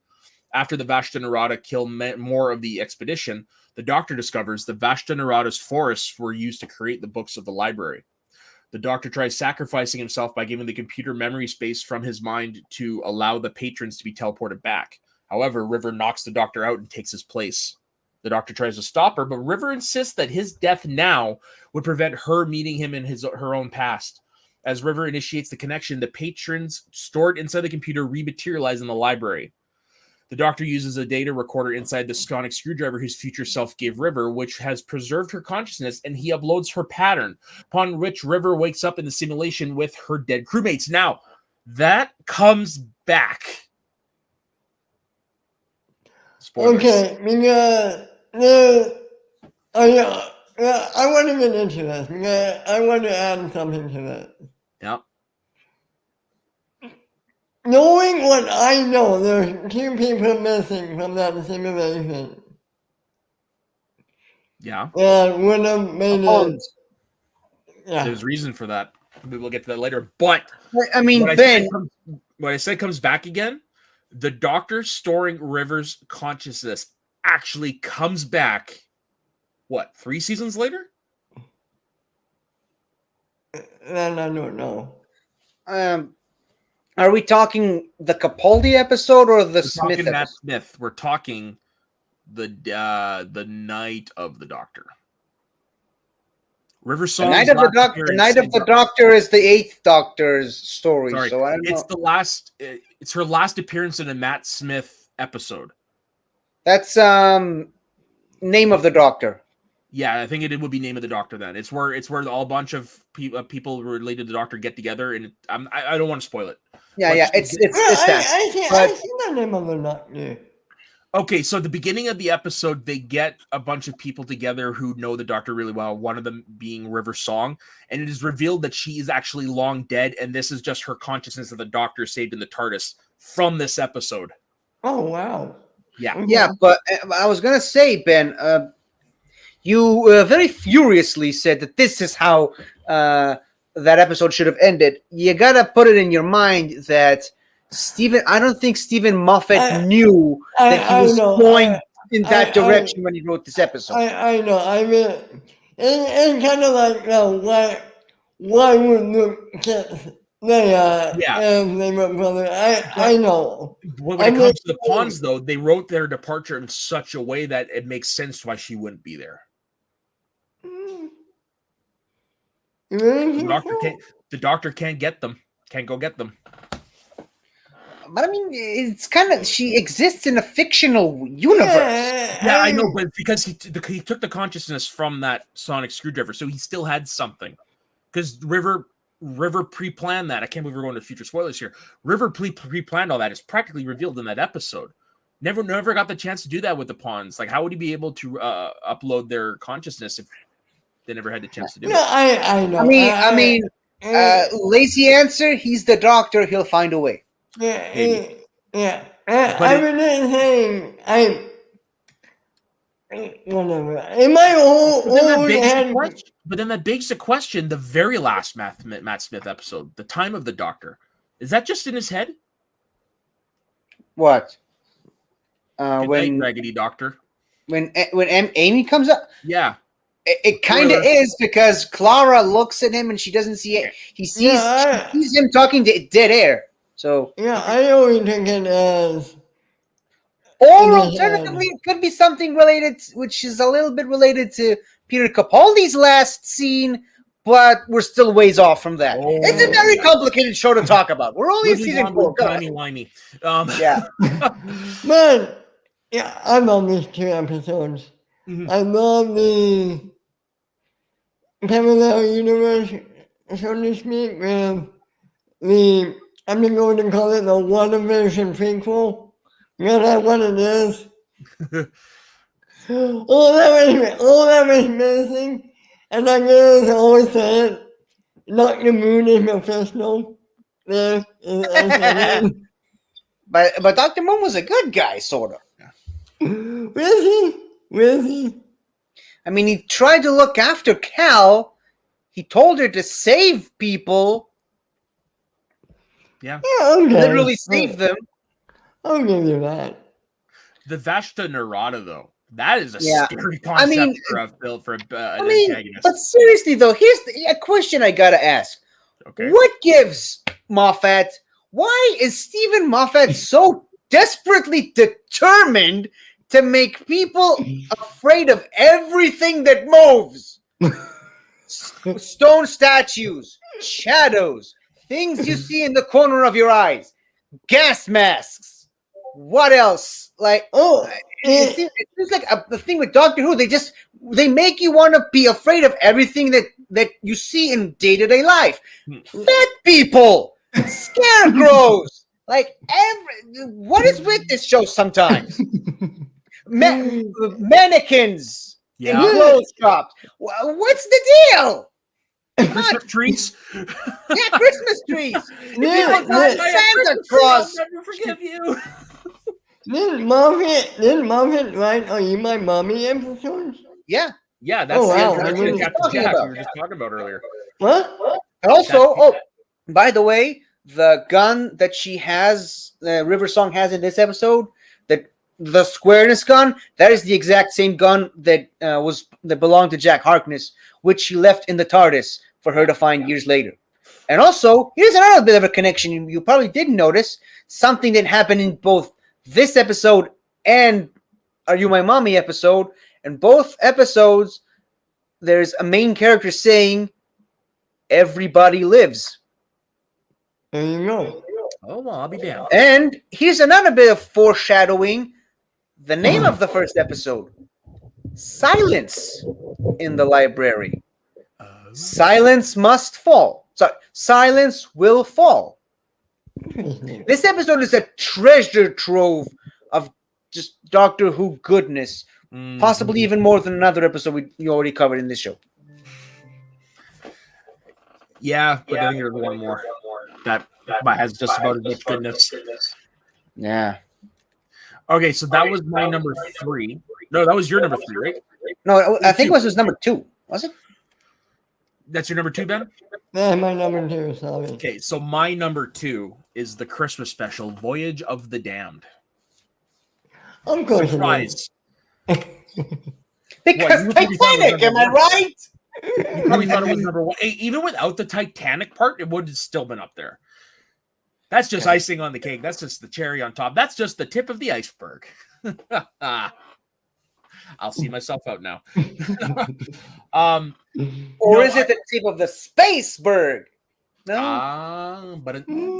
After the Vashta Narada kill more of the expedition, the Doctor discovers the Vashta Narada's forests were used to create the books of the library. The Doctor tries sacrificing himself by giving the computer memory space from his mind to allow the patrons to be teleported back. However, River knocks the Doctor out and takes his place. The Doctor tries to stop her, but River insists that his death now would prevent her meeting him in her own past. As River initiates the connection, the patrons stored inside the computer rematerialize in the library. The Doctor uses a data recorder inside the sonic screwdriver his future self gave River, which has preserved her consciousness, and he uploads her pattern, upon which River wakes up in the simulation with her dead crewmates. Now, that comes back. Spoilers. Okay, because I want to get into this because I want to add something to this. Yeah. Knowing what I know, there's 2 people missing from that simulation. Yeah. And would have made it. Yeah. There's reason for that. Maybe we'll get to that later. But I mean, what I said comes back again. The Doctor storing River's consciousness actually comes back. What, 3 seasons later? Then I don't know. Are we talking the Capaldi episode or the Smith episode? Matt Smith. We're talking the night of the Doctor. River Song's the night of the Doctor is the 8th Doctor's story. Sorry, so I don't know. it's the last. It's her last appearance in a Matt Smith episode. That's Name of the Doctor. Yeah, I think it would be Name of the Doctor then. It's where a bunch of people related to the Doctor get together, and I don't want to spoil it. Yeah, it's that. I see the Name of the Doctor. Okay, so at the beginning of the episode, they get a bunch of people together who know the Doctor really well, one of them being River Song, and it is revealed that she is actually long dead, and this is just her consciousness of the Doctor saved in the TARDIS from this episode. Oh, wow. Yeah. Yeah, but I was going to say, Ben, you very furiously said that this is how that episode should have ended. You got to put it in your mind that I don't think Stephen Moffat knew that he was going in that direction when he wrote this episode. I know. I mean, it's kind of like, why would the they were brother? I know. When it comes to the pawns, though, they wrote their departure in such a way that it makes sense why she wouldn't be there. The Doctor can't get them. Can't go get them. But I mean, it's kind of, she exists in a fictional universe. Yeah, I know, but because he took the consciousness from that sonic screwdriver, so he still had something. Because River pre-planned that. I can't believe we're going to future spoilers here. River pre-planned all that. It's practically revealed in that episode. Never got the chance to do that with the pawns. Like, how would he be able to upload their consciousness if they never had the chance to do it? I know. I mean, lazy answer. He's the Doctor. He'll find a way. Yeah. I'm saying, whatever. In my own head. But then that begs the question: the very last Matt Smith episode, the time of the Doctor, is that just in his head? What? When Raggedy Doctor. When Amy comes up. Yeah. It kind of is, because Clara looks at him and she doesn't see it. She sees him talking to dead air. So yeah, I always think it as. Or alternatively, it could be something related, which is a little bit related to Peter Capaldi's last scene, but we're still ways off from that. It's a very complicated show to talk about. We're only in season 4. Timey-wimey. Yeah. Man, yeah, I love these 2 episodes. Mm-hmm. I love the parallel universe, so to speak, with the, I'm going to call it the WandaVision prequel. You know that's what it is? all that was missing. And I guess I always said, Dr. Moon is Mephisto. There. But Dr. Moon was a good guy, sort of. Was he? I mean, he tried to look after Cal. He told her to save people. Yeah. Okay. Literally save them. I'll give you that. The Vashta Nerada, though, That is a Yeah. scary I concept mean, for an I mean, antagonist. but seriously though, here's a question I gotta ask. Okay. What gives Moffat? Why is Stephen Moffat so desperately determined to make people afraid of everything that moves? Stone statues, shadows, things you see in the corner of your eyes, gas masks. What else? Like, it seems like the thing with Doctor Who. They make you want to be afraid of everything that you see in day-to-day life. Fat people, scarecrows, like what is with this show sometimes? Mannequins in clothes shops. What's the deal? Christmas trees. Yeah, Christmas trees. Santa Claus. I'll never forgive you. Didn't Moffat write Are You My Mommy episodes? Yeah. Yeah, that's the Captain Jack we were just talking about earlier. What? And also, by the way, the gun that she has, River Song has in this episode, the squareness gun, that is the exact same gun that belonged to Jack Harkness, which she left in the TARDIS for her to find years later. And also, here's another bit of a connection you probably didn't notice, something that happened in both this episode and Are You My Mommy episode. In both episodes, there's a main character saying, "Everybody lives." There you go. Oh, well, I'll be damned. And here's another bit of foreshadowing. The name of the first episode, Silence in the Library. Silence must fall. Sorry, silence will fall. This episode is a treasure trove of just Doctor Who goodness. Possibly even more than another episode you already covered in this show. Yeah, but I think there's one more that has just about as much goodness. Yeah. Okay, so that was my number 3. No, that was your number 3, right? No, I think it was his number 2. Was it? That's your number 2, Ben? Yeah, my number 2, sorry. Okay, so my number 2 is the Christmas special, Voyage of the Damned. Of course. Surprise. Because Titanic, am I right? You probably thought it was number 1. Hey, even without the Titanic part, it would have still been up there. That's just icing on the cake. That's just the cherry on top. That's just the tip of the iceberg. I'll see myself out now. Or is it the tip of the spaceberg? No. But in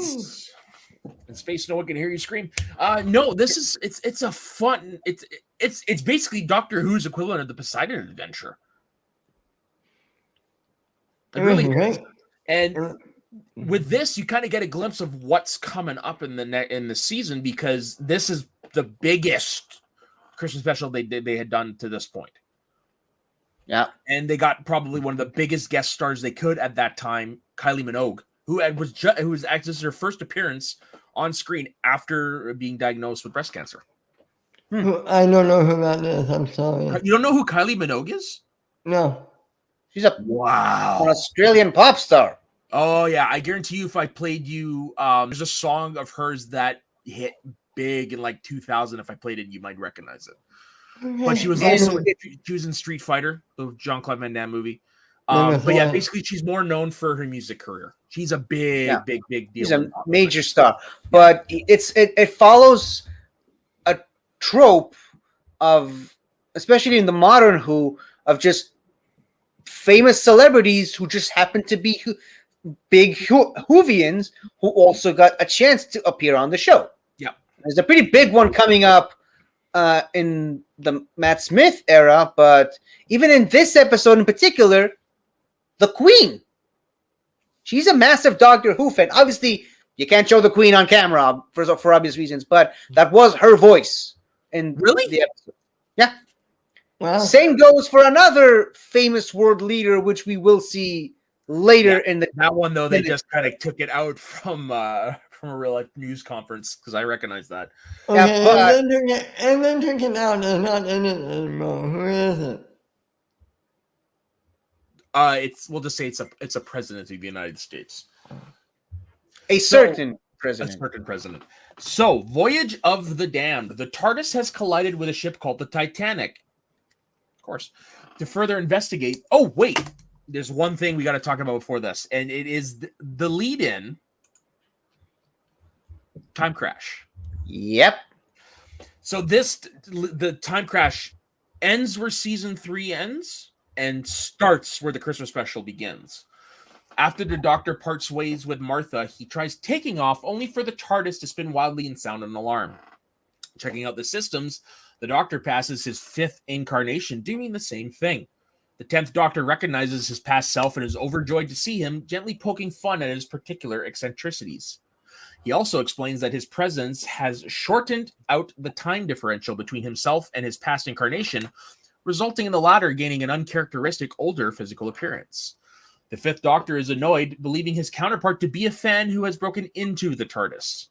space, no one can hear you scream. No, this is it's a fun. It's basically Doctor Who's equivalent of the Poseidon Adventure. It really is. And with this, you kind of get a glimpse of what's coming up in the season, because this is the biggest Christmas special they had done to this point. Yeah, and they got probably one of the biggest guest stars they could at that time, Kylie Minogue, who was actually, this is her first appearance on screen after being diagnosed with breast cancer. I don't know who that is. I'm sorry. You don't know who Kylie Minogue is? No. She's an Australian pop star. Oh yeah, I guarantee you, if I played you, there's a song of hers that hit big in like 2000. If I played it, you might recognize it. But she was also in Street Fighter, the Jean-Claude Van Damme movie. But yeah, basically, she's more known for her music career. She's a big deal. She's a major star, but it follows a trope of, especially in the modern Who, of just famous celebrities who just happen to be big Whovians who also got a chance to appear on the show. Yeah, there's a pretty big one coming up in the Matt Smith era, but even in this episode in particular, the Queen. She's a massive Doctor Who fan. Obviously, you can't show the Queen on camera for obvious reasons, but that was her voice in the episode. Yeah. Wow. Same goes for another famous world leader, which we will see later in that one. Though they just kind of took it out from a real life news conference, because I recognize that. Okay, and then took it out and not in it anymore. Who is it? We'll just say it's a president of the United States. A certain president. A certain president. So, Voyage of the Damned. The TARDIS has collided with a ship called the Titanic. Of course. To further investigate. Oh, wait. There's one thing we got to talk about before this, and it is the lead-in time crash. Yep. So the time crash ends where season 3 ends and starts where the Christmas special begins. After the Doctor parts ways with Martha, he tries taking off, only for the TARDIS to spin wildly and sound an alarm. Checking out the systems, the Doctor passes his 5th incarnation, doing the same thing. The 10th Doctor recognizes his past self and is overjoyed to see him, gently poking fun at his particular eccentricities. He also explains that his presence has shortened out the time differential between himself and his past incarnation, resulting in the latter gaining an uncharacteristic older physical appearance. The 5th Doctor is annoyed, believing his counterpart to be a fan who has broken into the TARDIS.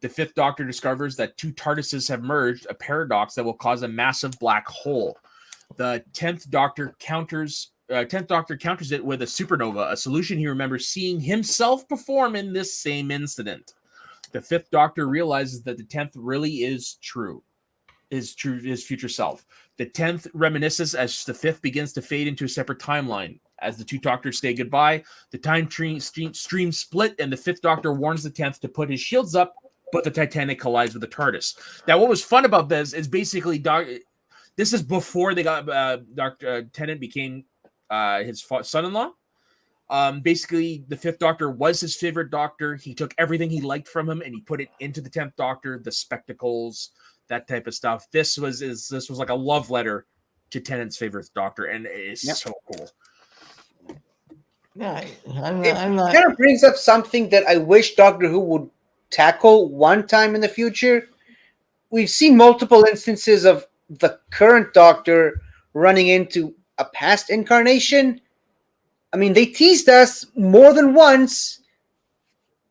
The 5th Doctor discovers that 2 TARDISes have merged, a paradox that will cause a massive black hole. The 10th Doctor counters it with a supernova, a solution he remembers seeing himself perform in this same incident. The 5th Doctor realizes that the 10th really is his future self. The 10th reminisces as the 5th begins to fade into a separate timeline. As the 2 Doctors say goodbye, the time stream split, and the 5th Doctor warns the 10th to put his shields up, but the Titanic collides with the TARDIS. Now, what was fun about this is basically this is before they got Dr. Tennant became his son-in-law. Basically, the 5th Doctor was his favorite Doctor. He took everything he liked from him and he put it into the 10th Doctor, the spectacles, that type of stuff. This was like a love letter to Tennant's favorite Doctor, and it's so cool. Yeah, It kind of brings up something that I wish Doctor Who would tackle one time in the future. We've seen multiple instances of the current Doctor running into a past incarnation. I mean, they teased us more than once,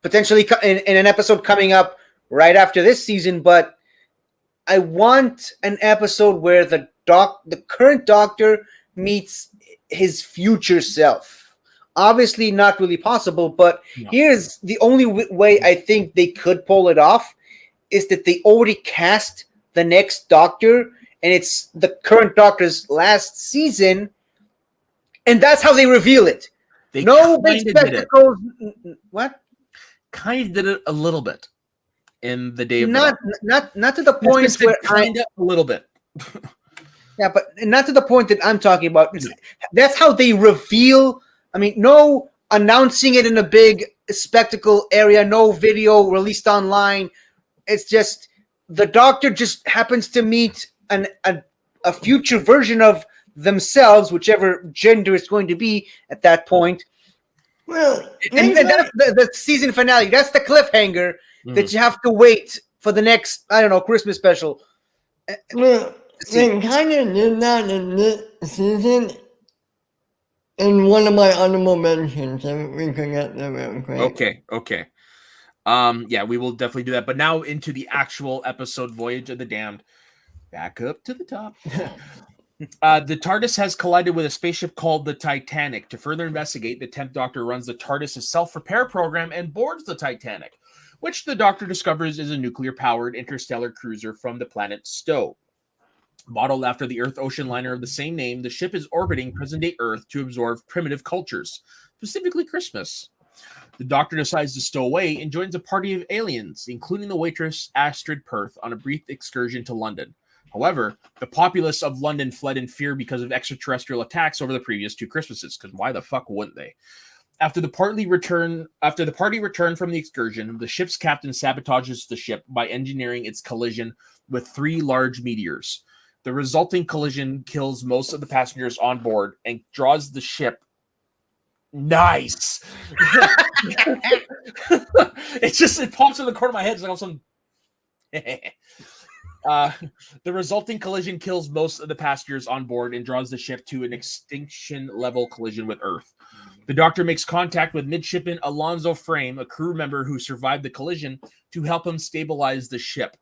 potentially in an episode coming up right after this season, but I want an episode where the current Doctor meets his future self. Obviously not really possible, but here's the only way I think they could pull it off is that they already cast the next Doctor, and it's the current Doctor's last season, and that's how they reveal it. No big spectacles. What? Kind of did it a little bit in the day of not to the point where a little bit. Yeah, but not to the point that I'm talking about. That's how they reveal. I mean, no announcing it in a big spectacle area, no video released online. It's just the Doctor just happens to meet a future version of themselves, whichever gender it's going to be at that point. Well, and that's the season finale. That's the cliffhanger that you have to wait for the next, I don't know, Christmas special. Well, they kind of did that in this season in one of my honorable mentions. If we could get there real quick. Okay. Yeah, we will definitely do that. But now into the actual episode, Voyage of the Damned. Back up to the top. The TARDIS has collided with a spaceship called the Titanic. To further investigate, the 10th Doctor runs the TARDIS' self-repair program and boards the Titanic, which the Doctor discovers is a nuclear-powered interstellar cruiser from the planet Stowe. Modeled after the Earth-ocean liner of the same name, the ship is orbiting present-day Earth to absorb primitive cultures, specifically Christmas. The Doctor decides to stow away and joins a party of aliens, including the waitress Astrid Perth, on a brief excursion to London. However, the populace of London fled in fear because of extraterrestrial attacks over the previous 2 Christmases, because why the fuck wouldn't they? After the party returned from the excursion, the ship's captain sabotages the ship by engineering its collision with 3 large meteors. The resulting collision kills most of the passengers on board and draws the ship. Nice. It pops in the corner of my head. It's like all of a sudden. The resulting collision kills most of the passengers on board and draws the ship to an extinction-level collision with Earth. The Doctor makes contact with midshipman Alonzo Frame, a crew member who survived the collision, to help him stabilize the ship.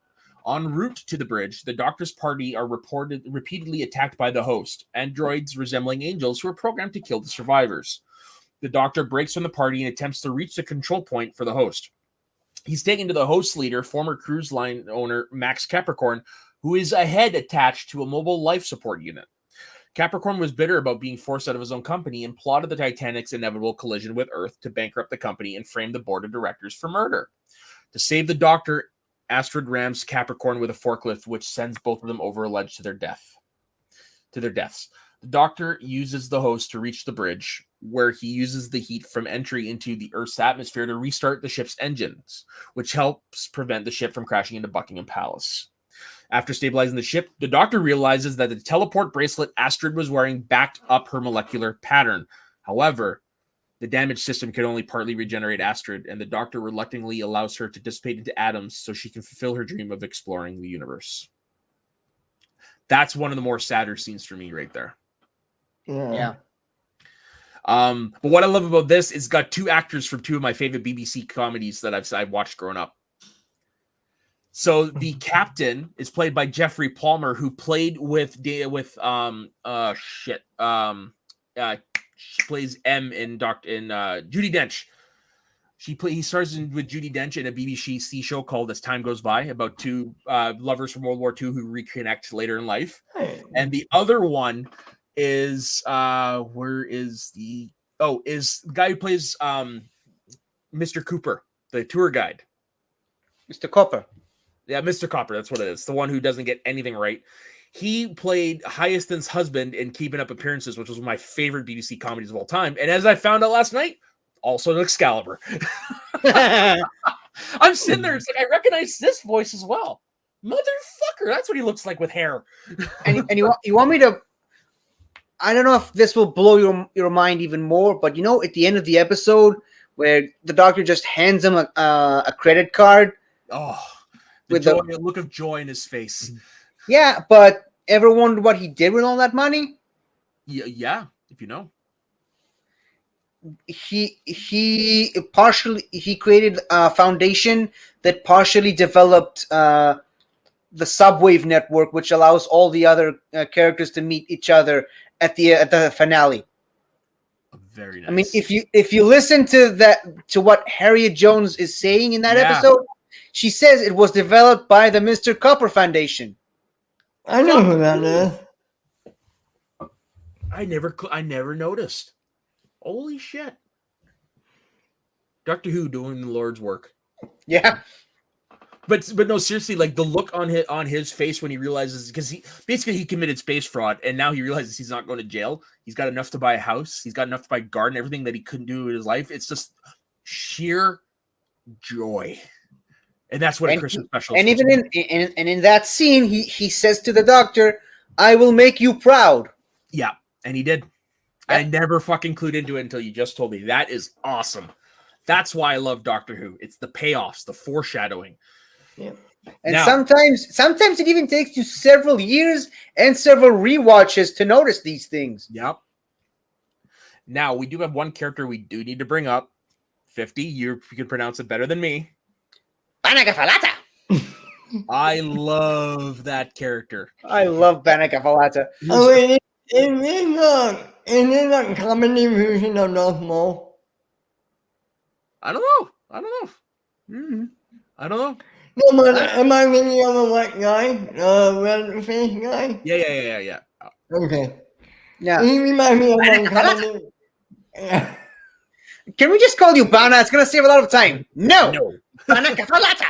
En route to the bridge, the Doctor's party are repeatedly attacked by the host, androids resembling angels who are programmed to kill the survivors. The Doctor breaks from the party and attempts to reach the control point for the host. He's taken to the host leader, former cruise line owner Max Capricorn, who is a head attached to a mobile life support unit. Capricorn was bitter about being forced out of his own company and plotted the Titanic's inevitable collision with Earth to bankrupt the company and frame the board of directors for murder. To save the Doctor, Astrid rams Capricorn with a forklift, which sends both of them over a ledge to their deaths. The Doctor uses the host to reach the bridge, where he uses the heat from entry into the Earth's atmosphere to restart the ship's engines, which helps prevent the ship from crashing into Buckingham Palace. After stabilizing the ship, the Doctor realizes that the teleport bracelet Astrid was wearing backed up her molecular pattern. However, the damaged system could only partly regenerate Astrid, and the Doctor reluctantly allows her to dissipate into atoms so she can fulfill her dream of exploring the universe. That's one of the more sadder scenes for me right there. Yeah. But what I love about this is it's got two actors from two of my favorite BBC comedies that I've watched growing up. So the captain is played by Jeffrey Palmer, who played she plays M in Judi Dench. He stars with Judi Dench in a BBC show called As Time Goes By, about two lovers from World War II who reconnect later in life. And the other one is is the guy who plays Mr. Cooper, the tour guide. Mr. Copper. Yeah, Mr. Copper, that's what it is. The one who doesn't get anything right. He played Hyacinth's husband in Keeping Up Appearances, which was one of my favorite BBC comedies of all time. And as I found out last night, also Excalibur. I'm sitting there, it's like, I recognize this voice as well. Motherfucker, that's what he looks like with hair. and you want me to... I don't know if this will blow your mind even more, but at the end of the episode where the Doctor just hands him a credit card. Oh, the look of joy in his face. Yeah, but ever wondered what he did with all that money? Yeah, if you know. He created a foundation that partially developed the subwave network, which allows all the other characters to meet each other at the finale. Very nice. I mean, if you listen to what Harriet Jones is saying in that episode, she says it was developed by the Mr. Copper Foundation. I know who that is. I never noticed. Holy shit. Doctor Who doing the Lord's work. Yeah. But no, seriously, like the look on his face when he realizes, because he committed space fraud, and now he realizes he's not going to jail. He's got enough to buy a house. He's got enough to buy a garden, everything that he couldn't do in his life. It's just sheer joy. And that's what a Christmas special is. And even in that scene, he says to the Doctor, "I will make you proud." Yeah, and he did. I never fucking clued into it until you just told me. That is awesome. That's why I love Doctor Who. It's the payoffs, the foreshadowing. Yeah. And sometimes it even takes you several years and several rewatches to notice these things. Yep. Now, we do have one character we do need to bring up. 50, you can pronounce it better than me. Banagafalata. I love that character. I love Banagafalata. Oh, is it a comedy version of Darth Maul? I don't know. Mm-hmm. I don't know. No, but am I thinking of a white guy? Red face guy? Yeah. Okay. Yeah. He reminds me of one comedy. Can we just call you Bana? It's going to save a lot of time. No. Banagafalata.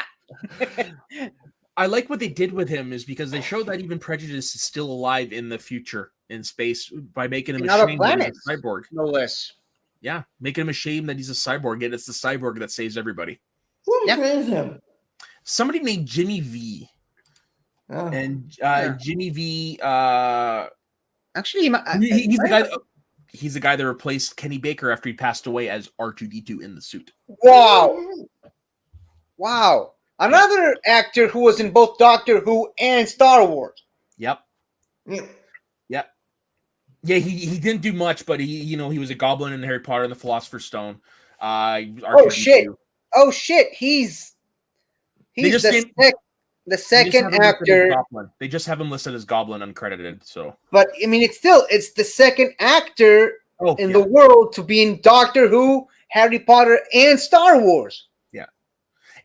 I like what they did with him is because they showed that even prejudice is still alive in the future in space by making him ashamed that he's a cyborg. No less. Yeah, making him ashamed that he's a cyborg, and it's the cyborg that saves everybody. Who plays him? Somebody named Jimmy V. Oh. And Jimmy V. Actually, he's the guy that replaced Kenny Baker after he passed away as R2-D2 in the suit. Wow. Another actor who was in both Doctor Who and Star Wars. Yep. Yeah, he didn't do much, but he was a goblin in Harry Potter and the Philosopher's Stone. Oh shit! He's the second actor. They just have him listed as Goblin uncredited. So, but I mean, it's the second actor in the world to be in Doctor Who, Harry Potter, and Star Wars. Yeah,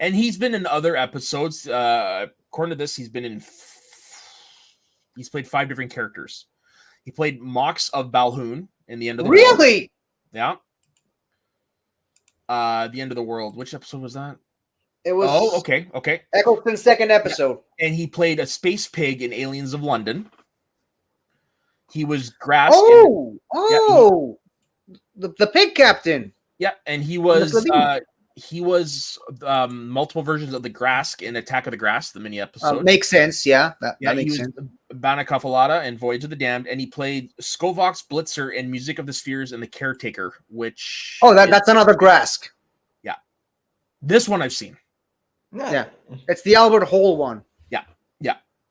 And he's been in other episodes. According to this, he's played 5 different characters. He played Mox of Balhoun in The End of the World. Really? Yeah. The End of the World. Which episode was that? It was. Oh, okay. Eccleston's second episode. Yeah. And he played a space pig in Aliens of London. He was Grask. The pig captain. Yeah, and he was multiple versions of the Grask in Attack of the Grass, the mini episode. Makes sense, yeah. That makes sense. Bana Kafalata in Voyage of the Damned, and he played Skovox Blitzer in Music of the Spheres and The Caretaker, which... that's another Grask. Yeah. This one I've seen. Yeah. It's the Albert Hole one. Yeah.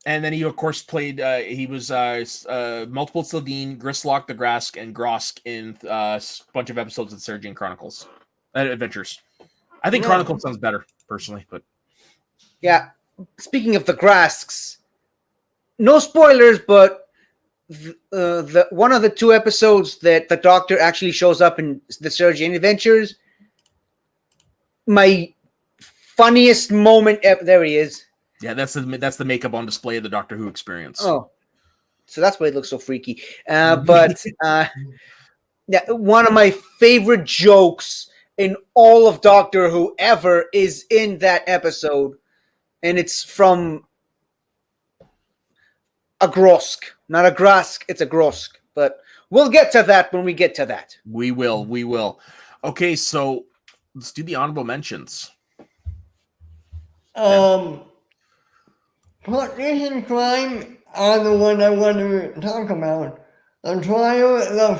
And then he, of course, played... he was multiple Sildine, Grislock the Grask, and Grosk in a bunch of episodes of Sergian Chronicles. Adventures. I think Chronicles sounds better, personally, but... Yeah. Speaking of the Grasks... No spoilers, but the one of the 2 episodes that the Doctor actually shows up in the Sergian Adventures, my funniest moment ever. There he is. Yeah, that's the makeup on display of the Doctor Who experience. Oh, so that's why it looks so freaky. But one of my favorite jokes in all of Doctor Who ever is in that episode, and it's from a Grosk, not a Grask. It's a Grosk, but we'll get to that when we get to that. We will. Okay, so let's do the honorable mentions. Partners in Crime are the one I want to talk about. The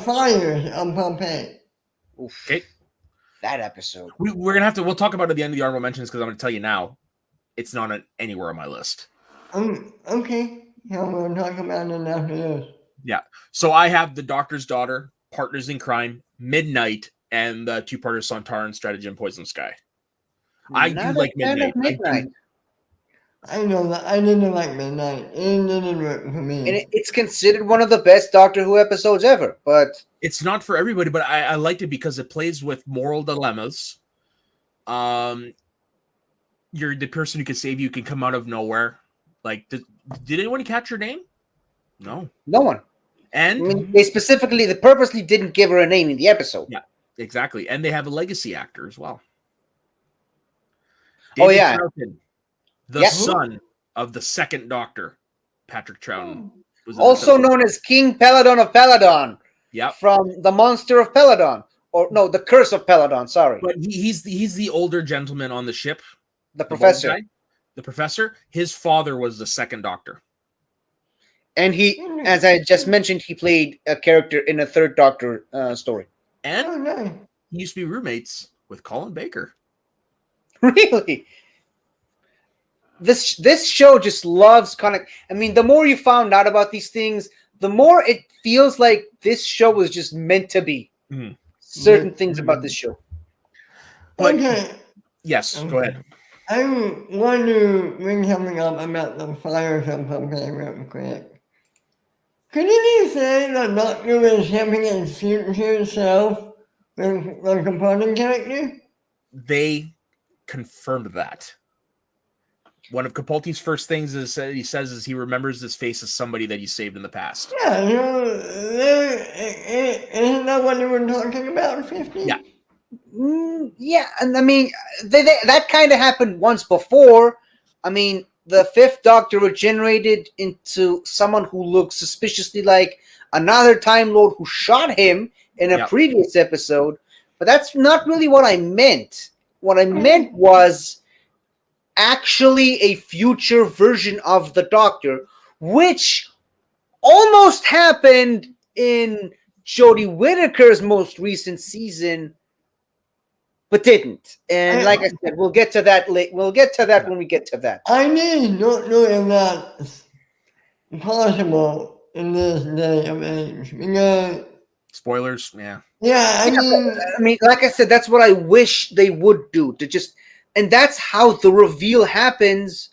Fires of Pompeii. Okay. That episode. We're gonna have to. We'll talk about it at the end of the honorable mentions because I'm gonna tell you now, it's not anywhere on my list. Okay. Yeah, we'll talk about it after this. Yeah. So I have The Doctor's Daughter, Partners in Crime, Midnight, and the 2-parter Sankaran Strategy and Poison Sky. I do like Midnight. I know that. I didn't like Midnight. It didn't work for me. And it's considered one of the best Doctor Who episodes ever, but... It's not for everybody, but I liked it because it plays with moral dilemmas. You're the person who can save you can come out of nowhere. Like, did anyone catch her name? No. No one. And they purposely didn't give her a name in the episode. Yeah, exactly. And they have a legacy actor as well. David Troughton, the son of the second Doctor, Patrick Troughton. Also known as King Peladon of Peladon. Yeah. From The Monster of Peladon. Or, no, The Curse of Peladon, sorry. But he's the older gentleman on the ship. The professor. The professor, his father was the second Doctor. And he, as I just mentioned, he played a character in a third Doctor story. And he used to be roommates with Colin Baker. Really? This show just loves I mean, the more you found out about these things, the more it feels like this show was just meant to be. Certain things about this show. But, yes, go ahead. I want to bring something up about the Fires of Pompeii real quick. Couldn't you say the Doctor was having a future self with the component character? They confirmed that. One of Capaldi's first things he says he remembers this face as somebody that he saved in the past. Yeah, isn't that what you were talking about, 50? Yeah. Yeah, and I mean, that kind of happened once before. I mean, the 5th Doctor regenerated into someone who looks suspiciously like another Time Lord who shot him in a previous episode, but that's not really what I meant. What I meant was actually a future version of the Doctor, which almost happened in Jodie Whittaker's most recent season, but didn't. And like I said, we'll get to that late. We'll get to that when we get to that. I mean, don't know if that's possible in this day of age, because spoilers, yeah. Yeah, I mean, like I said, that's what I wish they would do, to just, and that's how the reveal happens.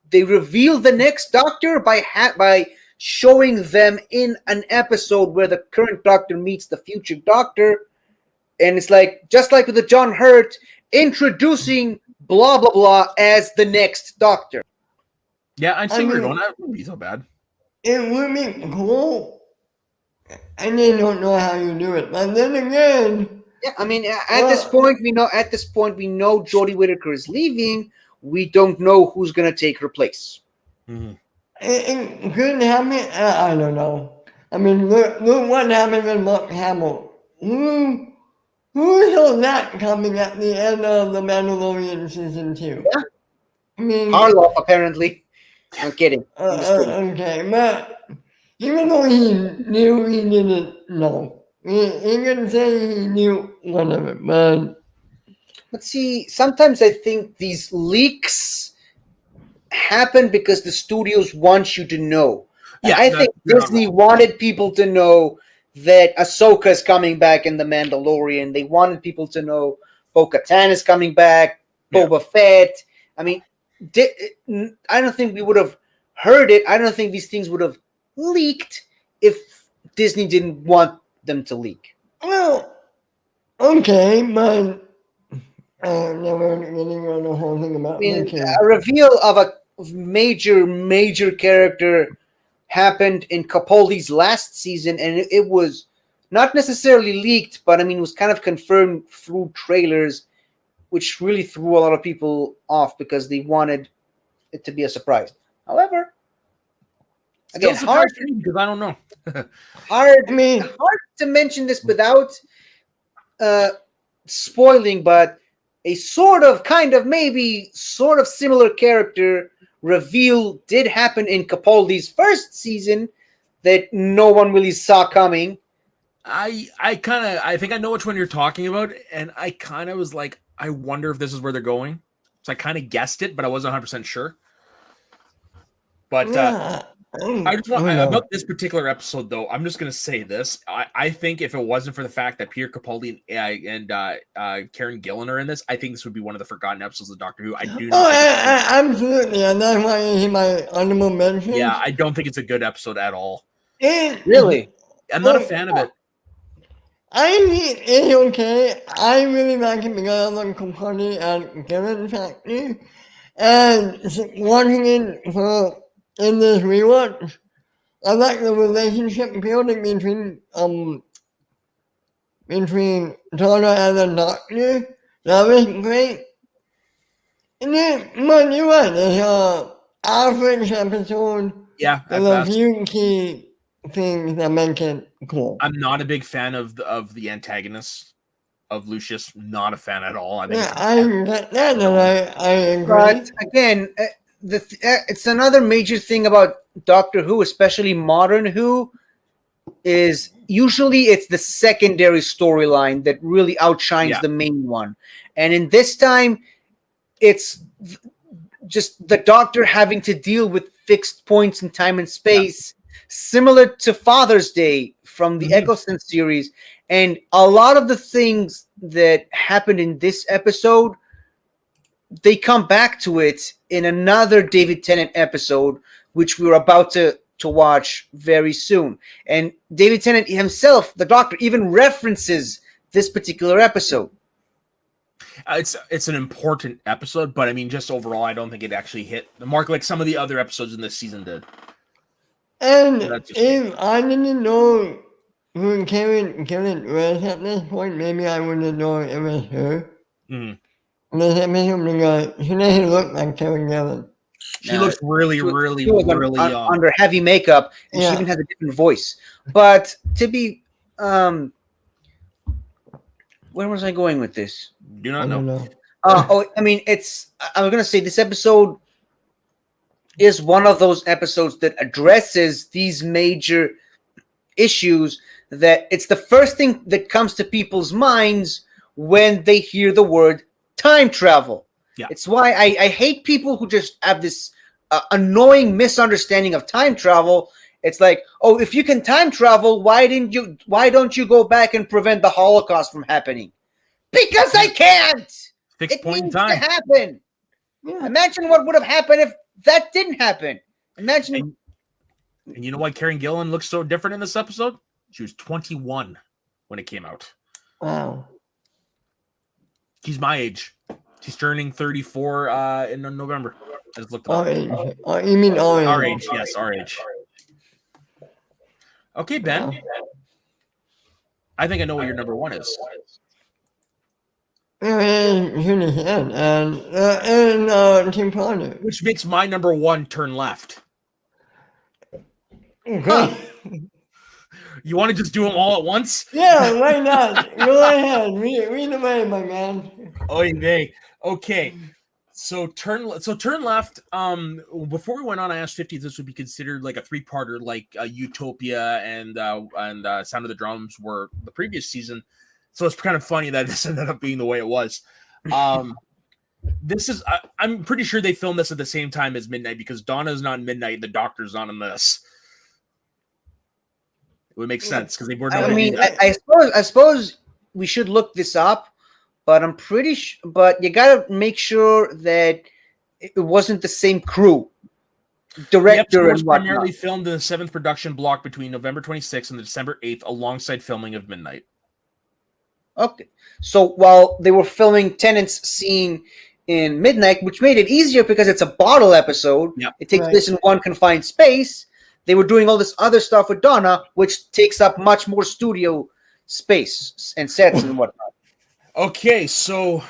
They reveal the next Doctor by showing them in an episode where the current Doctor meets the future Doctor. And it's like, just like with the John Hurt, introducing blah blah blah as the next Doctor. Yeah, I'd say we're going. That wouldn't be so bad. It would be cool. I don't know how you do it, but then again, Yeah, I mean, at this point, we know Jodie Whittaker is leaving. We don't know who's gonna take her place. Mm-hmm. It could happen. I don't know. I mean, look what happened with Mark Hamill. Who saw that coming at the end of The Mandalorian season 2? Yeah. I mean, Harlow, apparently. I'm kidding. Okay, but even though he knew he didn't know, he can say he knew whatever, but. But see, sometimes I think these leaks happen because the studios want you to know. Yeah, I think Disney wanted people to know that Ahsoka is coming back in The Mandalorian. They wanted people to know Bo-Katan is coming back, Boba Fett. I mean, I don't think we would have heard it. I don't think these things would have leaked if Disney didn't want them to leak. Well, okay, but never really know the whole thing about a reveal of a major character happened in Capaldi's last season, and it was not necessarily leaked, but I mean, it was kind of confirmed through trailers, which really threw a lot of people off because they wanted it to be a surprise. However, again, hard because I don't know. hard to mention this without spoiling, but a sort of similar character reveal did happen in Capaldi's first season that no one really saw coming. I think I know which one you're talking about, and I kind of was like, I wonder if this is where they're going. So I kind of guessed it, but I wasn't 100% sure. But I just want about this particular episode, though. I'm just going to say this. I think if it wasn't for the fact that Peter Capaldi and Karen Gillan are in this, I think this would be one of the forgotten episodes of Doctor Who. I do. Absolutely, and that's why my honorable mention. Yeah, I don't think it's a good episode at all. Really, I'm not a fan of it. I mean, it's okay. I really like it because of Capaldi and Gillan factor, and watching it for. In this rewatch, I like the relationship building between Donna and the Doctor. That was great. And then, but you're right, there's Alfred's episode. Yeah, there's a few key things that make it cool. I'm not a big fan of the antagonist of Lucius. Not a fan at all. I get that, and I agree. But again. It's another major thing about Doctor Who, especially modern Who, is usually it's the secondary storyline that really outshines the main one. And in this time, it's just the Doctor having to deal with fixed points in time and space, similar to Father's Day from the Eccleston series. And a lot of the things that happened in this episode, they come back to it in another David Tennant episode, which we're about to watch very soon. And David Tennant himself, the Doctor, even references this particular episode. It's an important episode, but I mean, just overall, I don't think it actually hit the mark like some of the other episodes in this season did. And if I didn't know who Karen was at this point, maybe I wouldn't know it was her. Mm-hmm. This episode, she doesn't look like Karen Gillan. She looks really young. Under heavy makeup, and she even has a different voice. But to be, where was I going with this? Do not know. I mean, I'm gonna say this episode is one of those episodes that addresses these major issues. That it's the first thing that comes to people's minds when they hear the word time travel. Yeah. It's why I hate people who just have this annoying misunderstanding of time travel. It's like, oh, if you can time travel, why don't you go back and prevent the Holocaust from happening? Because I can't. Fixed point in time. It needs to happen. Yeah. Imagine what would have happened if that didn't happen. Imagine. And you know why Karen Gillan looks so different in this episode? She was 21 when it came out. Wow. She's my age. She's turning 34 in November. I just looked it up. Our age. You mean our age? Our age, yes, our age. Okay, Ben. Wow. I think I know what your number one is. Judy Head and Team Potter. Which makes my number one turn left. Okay. You want to just do them all at once? Yeah, why not? Go ahead. Read away, my man. Oy vey. Okay. So turn left. Before we went on, I asked 50 if this would be considered like a three-parter, like Utopia and Sound of the Drums were the previous season. So it's kind of funny that this ended up being the way it was. This is I'm pretty sure they filmed this at the same time as Midnight because Donna's not in Midnight, the Doctor's not in this. It would make sense because they were. I mean, I suppose we should look this up. But I'm pretty sure. But you gotta make sure that it wasn't the same crew, director, and whatnot. Primarily filmed in the 7th production block between November 26th and December 8th, alongside filming of Midnight. Okay, so while they were filming Tennant's scene in Midnight, which made it easier because it's a bottle episode, it takes place in one confined space. They were doing all this other stuff with Donna, which takes up much more studio space and sets and whatnot. Okay, so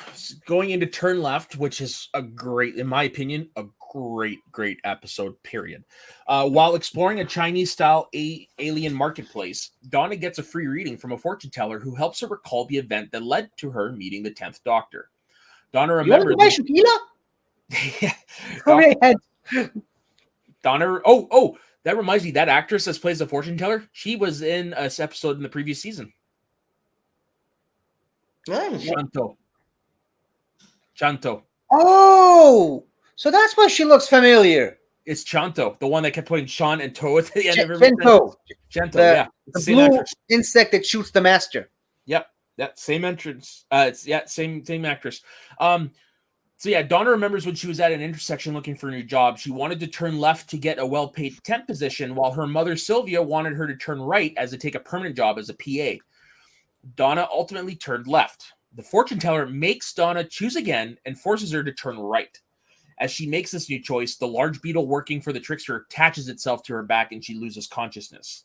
going into Turn Left, which is in my opinion, a great episode, period. While exploring a Chinese-style alien marketplace, Donna gets a free reading from a fortune teller who helps her recall the event that led to her meeting the 10th Doctor. Donna remembers... Donna... Oh, that reminds me, that actress that plays the fortune teller, she was in an episode in the previous season. Nice. Chanto. Oh, so that's why she looks familiar. It's Chanto, the one that kept putting Sean and Toe at the end of everything. Chanto, yeah. The blue actress. Insect that shoots the master. Yep, same entrance. Same actress. So yeah, Donna remembers when she was at an intersection looking for a new job. She wanted to turn left to get a well-paid temp position, while her mother Sylvia wanted her to turn right to take a permanent job as a PA. Donna ultimately turned left. The fortune teller makes Donna choose again and forces her to turn right. As she makes this new choice, the large beetle working for the trickster attaches itself to her back and she loses consciousness.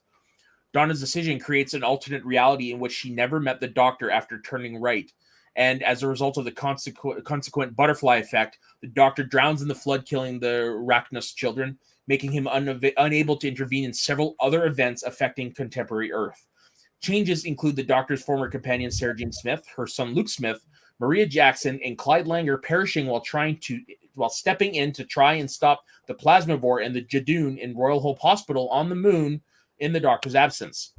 Donna's decision creates an alternate reality in which she never met the Doctor after turning right. And as a result of the consequent butterfly effect, the Doctor drowns in the flood, killing the Arachnos children, making him unable to intervene in several other events affecting contemporary Earth. Changes include the Doctor's former companion Sarah Jane Smith, her son Luke Smith, Maria Jackson, and Clyde Langer perishing while stepping in to try and stop the Plasmavore and the Jadoon in Royal Hope Hospital on the moon in the Doctor's absence.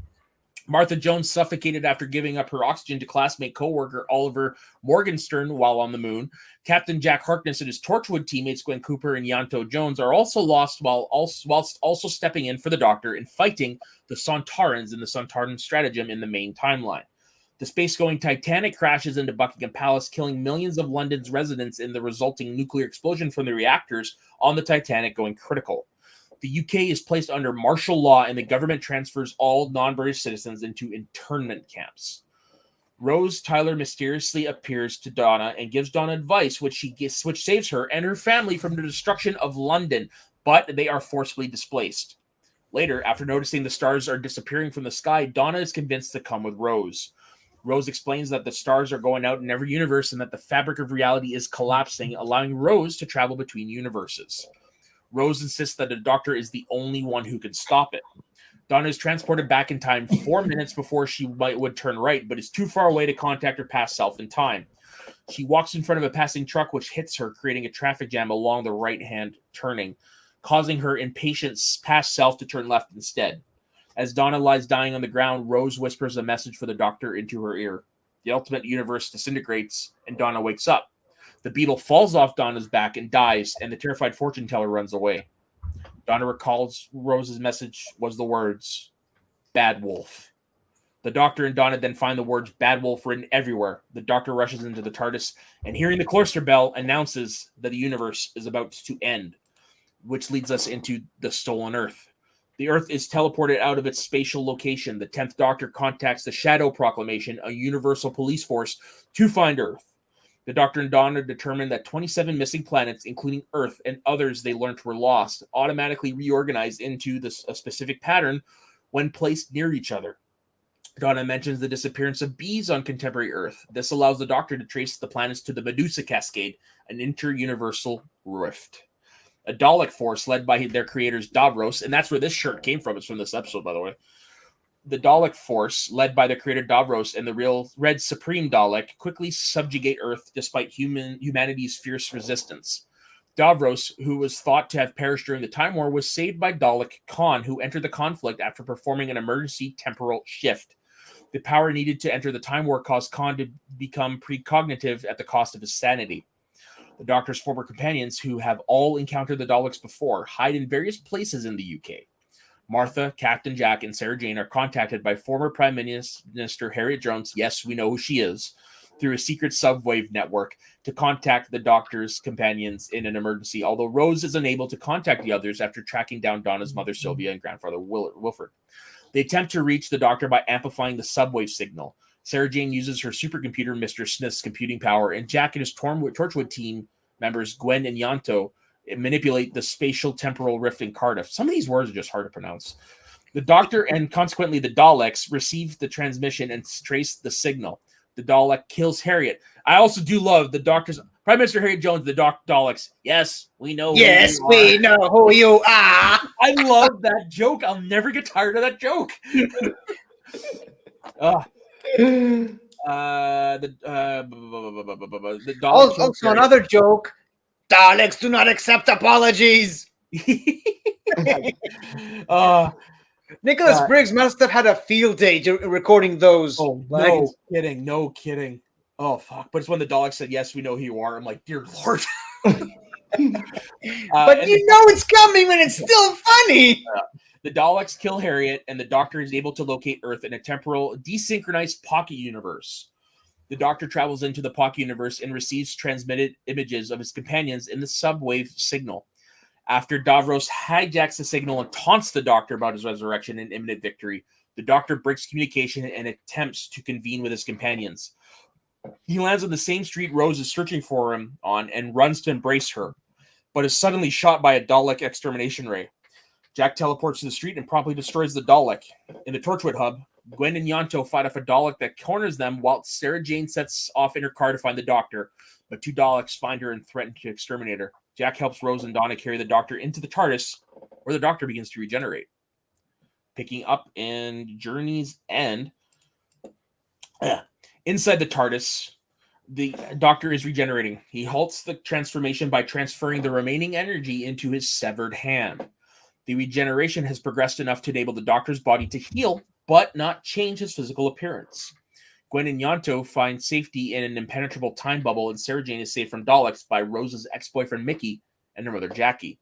Martha Jones suffocated after giving up her oxygen to classmate co-worker Oliver Morgenstern while on the moon. Captain Jack Harkness and his Torchwood teammates Gwen Cooper and Yanto Jones are also lost whilst also stepping in for the Doctor and fighting the Sankarans in the Sankaran Stratagem in the main timeline. The space-going Titanic crashes into Buckingham Palace, killing millions of London's residents in the resulting nuclear explosion from the reactors on the Titanic going critical. The UK is placed under martial law and the government transfers all non-British citizens into internment camps. Rose Tyler mysteriously appears to Donna and gives Donna advice which saves her and her family from the destruction of London, but they are forcibly displaced. Later, after noticing the stars are disappearing from the sky, Donna is convinced to come with Rose. Rose explains that the stars are going out in every universe and that the fabric of reality is collapsing, allowing Rose to travel between universes. Rose insists that the Doctor is the only one who can stop it. Donna is transported back in time 4 minutes before she would turn right, but is too far away to contact her past self in time. She walks in front of a passing truck, which hits her, creating a traffic jam along the right-hand turning, causing her impatient past self to turn left instead. As Donna lies dying on the ground, Rose whispers a message for the Doctor into her ear. The ultimate universe disintegrates, and Donna wakes up. The beetle falls off Donna's back and dies, and the terrified fortune teller runs away. Donna recalls Rose's message was the words, "Bad Wolf." The Doctor and Donna then find the words "Bad Wolf" written everywhere. The Doctor rushes into the TARDIS, and hearing the cloister bell, announces that the universe is about to end, which leads us into the Stolen Earth. The Earth is teleported out of its spatial location. The 10th Doctor contacts the Shadow Proclamation, a universal police force, to find Earth. The Doctor and Donna determined that 27 missing planets, including Earth and others they learned were lost, automatically reorganized into a specific pattern when placed near each other. Donna mentions the disappearance of bees on contemporary Earth. This allows the Doctor to trace the planets to the Medusa Cascade, an inter-universal rift. A Dalek force led by their creators Davros, and that's where this shirt came from. It's from this episode, by the way. The Dalek force, led by their creator Davros and the real Red Supreme Dalek, quickly subjugate Earth despite humanity's fierce resistance. Davros, who was thought to have perished during the Time War, was saved by Dalek Khan, who entered the conflict after performing an emergency temporal shift. The power needed to enter the Time War caused Khan to become precognitive at the cost of his sanity. The Doctor's former companions, who have all encountered the Daleks before, hide in various places in the UK. Martha, Captain Jack, and Sarah Jane are contacted by former Prime Minister Harriet Jones, yes, we know who she is, through a secret subwave network to contact the Doctor's companions in an emergency, although Rose is unable to contact the others after tracking down Donna's mother Sylvia and grandfather Wilford. They attempt to reach the Doctor by amplifying the subwave signal. Sarah Jane uses her supercomputer, Mr. Smith's computing power, and Jack and his Torchwood team members, Gwen and Yanto, manipulate the spatial temporal rift in Cardiff. Some of these words are just hard to pronounce. The Doctor and consequently the Daleks receive the transmission and trace the signal. The Dalek kills Harriet. I also do love the Doctor's Prime Minister Harriet Jones, the Daleks. Yes, we know. Yes, we know who you are. I love that joke. I'll never get tired of that joke. The Daleks. Also, another joke. Daleks do not accept apologies. Nicholas Briggs must have had a field day recording those. Oh, no kidding. Oh, fuck. But it's when the Daleks said, yes, we know who you are. I'm like, dear Lord. But you know it's coming when it's still funny. The Daleks kill Harriet, and the Doctor is able to locate Earth in a temporal, desynchronized pocket universe. The Doctor travels into the pocket universe and receives transmitted images of his companions in the subwave signal. After Davros hijacks the signal and taunts the Doctor about his resurrection and imminent victory, the Doctor breaks communication and attempts to convene with his companions. He lands on the same street Rose is searching for him on and runs to embrace her, but is suddenly shot by a Dalek extermination ray. Jack teleports to the street and promptly destroys the Dalek. In the Torchwood hub, Gwen and Yanto fight off a Dalek that corners them while Sarah Jane sets off in her car to find the Doctor, but two Daleks find her and threaten to exterminate her. Jack helps Rose and Donna carry the Doctor into the TARDIS, where the Doctor begins to regenerate. Picking up in Journey's End, inside the TARDIS, the Doctor is regenerating. He halts the transformation by transferring the remaining energy into his severed hand. The regeneration has progressed enough to enable the Doctor's body to heal, but not change his physical appearance. Gwen and Yanto find safety in an impenetrable time bubble, and Sarah Jane is saved from Daleks by Rose's ex-boyfriend Mickey and her mother Jackie.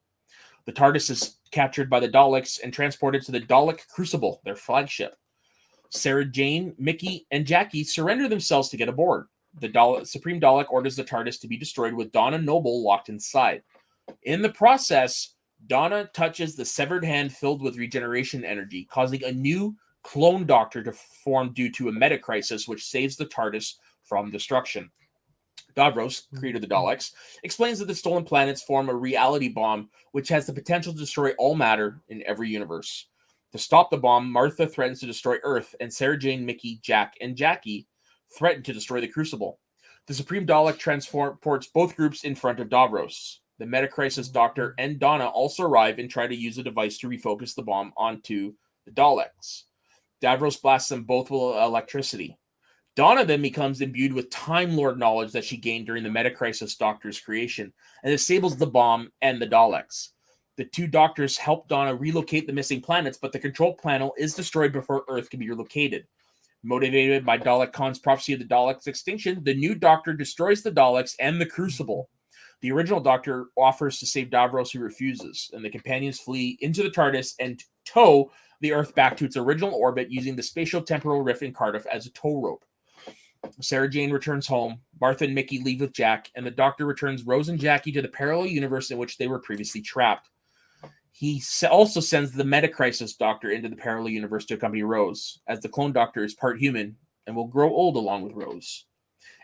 The TARDIS is captured by the Daleks and transported to the Dalek Crucible, their flagship. Sarah Jane, Mickey, and Jackie surrender themselves to get aboard. The Supreme Dalek orders the TARDIS to be destroyed with Donna Noble locked inside. In the process, Donna touches the severed hand filled with regeneration energy, causing a new clone Doctor to form due to a meta crisis, which saves the TARDIS from destruction. Davros, creator of the Daleks, explains that the stolen planets form a reality bomb, which has the potential to destroy all matter in every universe. To stop the bomb, Martha threatens to destroy Earth, and Sarah Jane, Mickey, Jack, and Jackie threaten to destroy the Crucible. The Supreme Dalek transports both groups in front of Davros. The Metacrisis Doctor and Donna also arrive and try to use a device to refocus the bomb onto the Daleks. Davros blasts them both with electricity. Donna then becomes imbued with Time Lord knowledge that she gained during the Metacrisis Doctor's creation and disables the bomb and the Daleks. The two Doctors help Donna relocate the missing planets, but the control panel is destroyed before Earth can be relocated. Motivated by Dalek Khan's prophecy of the Daleks' extinction, the new Doctor destroys the Daleks and the Crucible. The original Doctor offers to save Davros, who refuses, and the companions flee into the TARDIS and tow the Earth back to its original orbit using the spatial temporal rift in Cardiff as a tow rope. Sarah Jane returns home, Martha and Mickey leave with Jack, and the Doctor returns Rose and Jackie to the parallel universe in which they were previously trapped. He also sends the Metacrisis Doctor into the parallel universe to accompany Rose, as the clone Doctor is part human and will grow old along with Rose.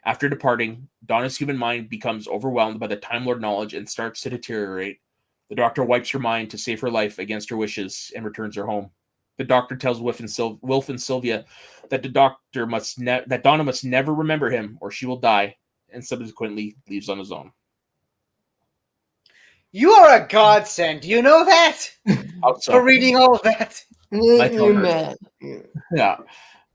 After departing, Donna's human mind becomes overwhelmed by the Time Lord knowledge and starts to deteriorate. The Doctor wipes her mind to save her life against her wishes and returns her home. The Doctor tells Wilf and Sylvia that that Donna must never remember him or she will die, and subsequently leaves on his own. You are a godsend. Do you know that? So, For reading all of that. My throat hurts. Yeah,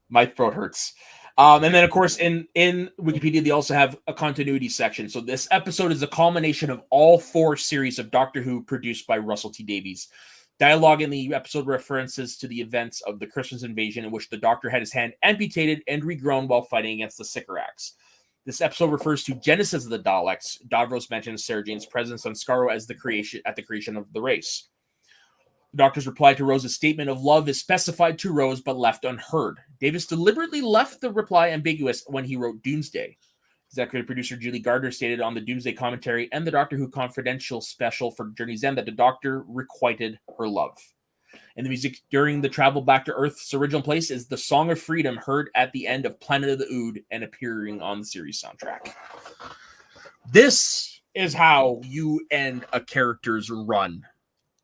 my throat hurts. And then, of course, in Wikipedia, they also have a continuity section. So this episode is a culmination of all 4 series of Doctor Who produced by Russell T Davies. Dialogue in the episode references to the events of the Christmas invasion, in which the Doctor had his hand amputated and regrown while fighting against the Sycorax. This episode refers to Genesis of the Daleks. Davros mentions Sarah Jane's presence on Skaro as the creation of the race. The Doctor's reply to Rose's statement of love is specified to Rose but left unheard. Davis deliberately left the reply ambiguous when he wrote Doomsday. Executive producer Julie Gardner stated on the Doomsday commentary and the Doctor Who Confidential special for Journey's End that the Doctor requited her love. And the music during the travel back to Earth's original place is the Song of Freedom heard at the end of Planet of the Ood and appearing on the series soundtrack. This is how you end a character's run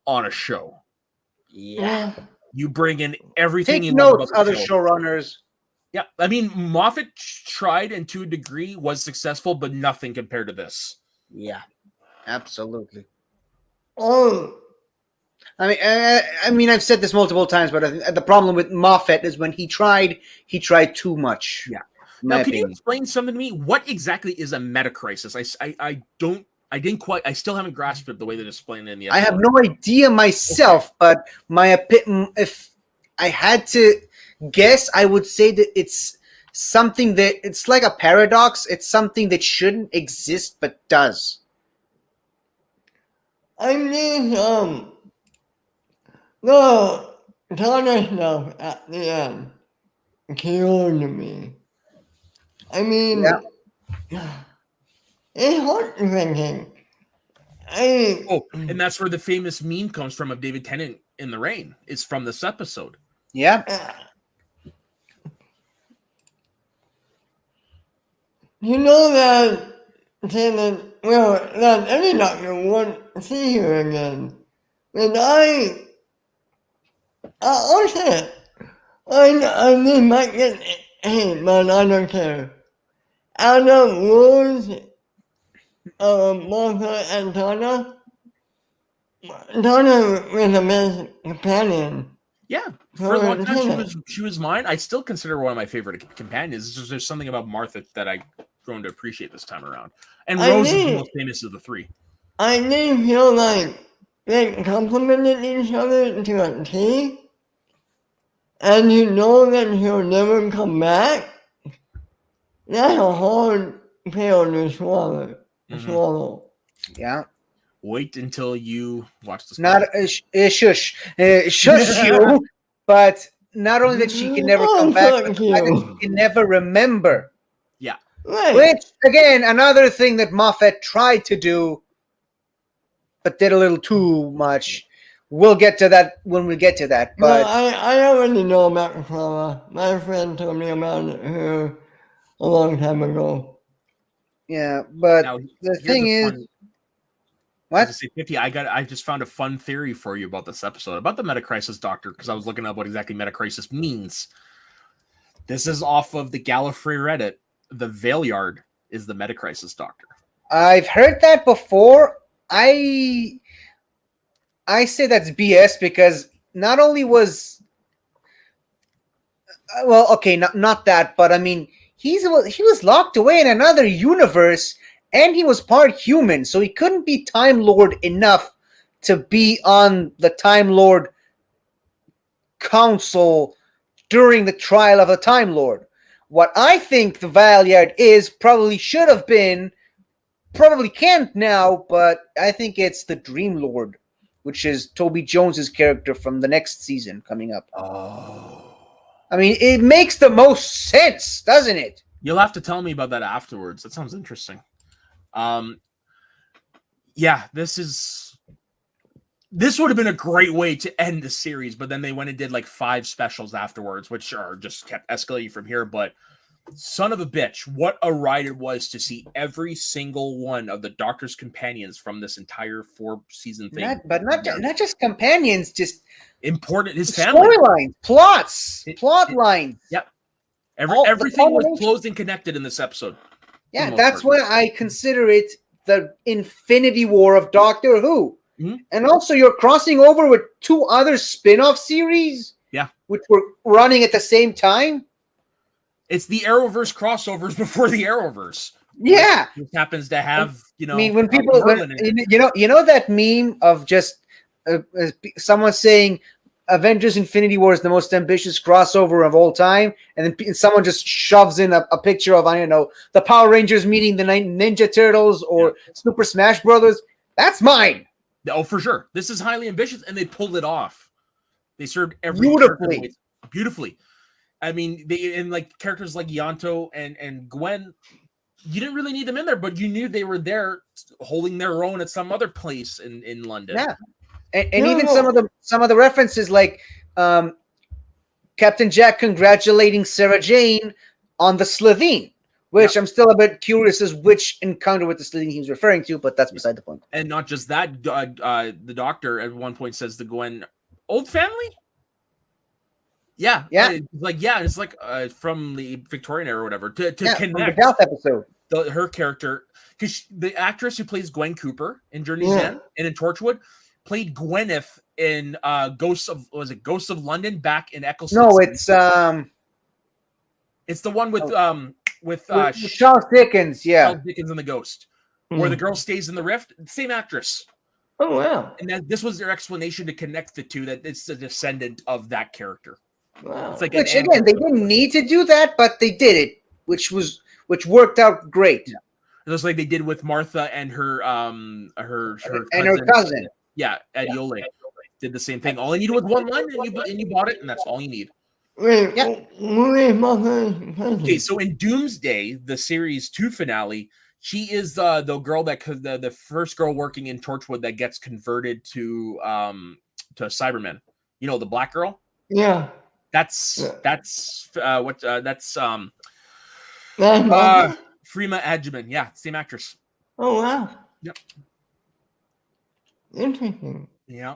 on a show. Yeah. You bring in everything. Take notes, other showrunners. Yeah, I mean, Moffat tried and to a degree was successful, but nothing compared to this. Yeah, absolutely. Oh. I mean, I've said this multiple times, but the problem with Moffat is when he tried too much. Yeah. Now, can you explain something to me? What exactly is a metacrisis? I didn't quite. I still haven't grasped it the way they explained it in the episode. I have no idea myself, but if I had to guess, I would say that it's something that it's like a paradox. It's something that shouldn't exist but does. I mean, no, Donna stuff at the end killed me. I mean, it's heartbreaking. And that's where the famous meme comes from of David Tennant in the rain. It's from this episode. Yeah. You know that Tennant, well, that any doctor won't see her again. And I just might get hate, but I don't care. Out of Rose, Martha, and Donna was the best companion. Yeah, for a long time she was mine. I still consider her one of my favorite companions. It's just, there's something about Martha that I've grown to appreciate this time around. And Rose is the most famous of the 3. I did feel like they complimented each other to a T, and you know that she'll never come back. That's a hard pill to swallow. Yeah. Wait until you watch this. Not shush you, but not only that she can never come back, but that she can never remember. Yeah. Right. Which, again, another thing that Moffat tried to do, but did a little too much. We'll get to that when we get to that. But I already know about Clara. My friend told me about her a long time ago. Yeah, but now, the thing is, what? I just found a fun theory for you about this episode, about the Metacrisis Doctor, because I was looking up what exactly Metacrisis means. This is off of the Gallifrey Reddit. The Valeyard is the Metacrisis Doctor. I've heard that before. I say that's BS because not only was not that, but I mean he was locked away in another universe and he was part human, so he couldn't be Time Lord enough to be on the Time Lord Council during the trial of the Time Lord. What I think the Valeyard is probably should have been, probably can't now, but I think it's the Dream Lord, which is Toby Jones's character from the next season coming up. Oh. I mean, it makes the most sense, doesn't it? You'll have to tell me about that afterwards. That sounds interesting. Yeah, this would have been a great way to end the series, but then they went and did like 5 specials afterwards, which are just kept escalating from here. But son of a bitch, what a ride it was to see every single one of the Doctor's companions from this entire 4-season thing. Not just companions, just important. His family. Storylines, plot lines. Yep. Everything was closed and connected in this episode. Yeah, that's why I consider it the Infinity War of Doctor Who. Mm-hmm. And also, you're crossing over with 2 other spin-off series. Yeah. Which were running at the same time. It's the Arrowverse crossovers before the Arrowverse. Yeah. Which happens to have, I mean, when people, you know that meme of just someone saying Avengers Infinity War is the most ambitious crossover of all time, and then someone just shoves in a picture of, I don't know, the Power Rangers meeting the Ninja Turtles or Super Smash Brothers. That's mine. Oh, for sure. This is highly ambitious, and they pulled it off. They served every beautifully. I mean, like characters like Yanto and Gwen, you didn't really need them in there, but you knew they were there holding their own at some other place in London. Yeah. And even some of the references, like Captain Jack congratulating Sarah Jane on the Slitheen, which I'm still a bit curious as which encounter with the Slitheen he was referring to, but that's beside the point. And not just that, the Doctor at one point says to Gwen, "Old family." Yeah. It's like from the Victorian era or whatever to connect the South episode. Her character, because the actress who plays Gwen Cooper in Journey's End and in Torchwood played Gwyneth in Ghosts of London back in Eccleston. No, it's the one with Charles Dickens, Charles Dickens and the Ghost, where the girl stays in the rift. Same actress. Oh wow! And this was their explanation to connect the two, that it's a descendant of that character. Wow. It's like which again, they didn't need to do that, but they did it, which worked out great. Yeah. Just like they did with Martha and her cousin. Yeah, Adiola did the same thing. All you needed was one line, and you bought it, and that's all you need. Wait, Okay, so in Doomsday, the series 2 finale, she is the girl the first girl working in Torchwood that gets converted to Cybermen. You know, the black girl. Yeah. That's Freema Agyeman. Yeah, same actress. Oh wow. Yep. Interesting. Yeah.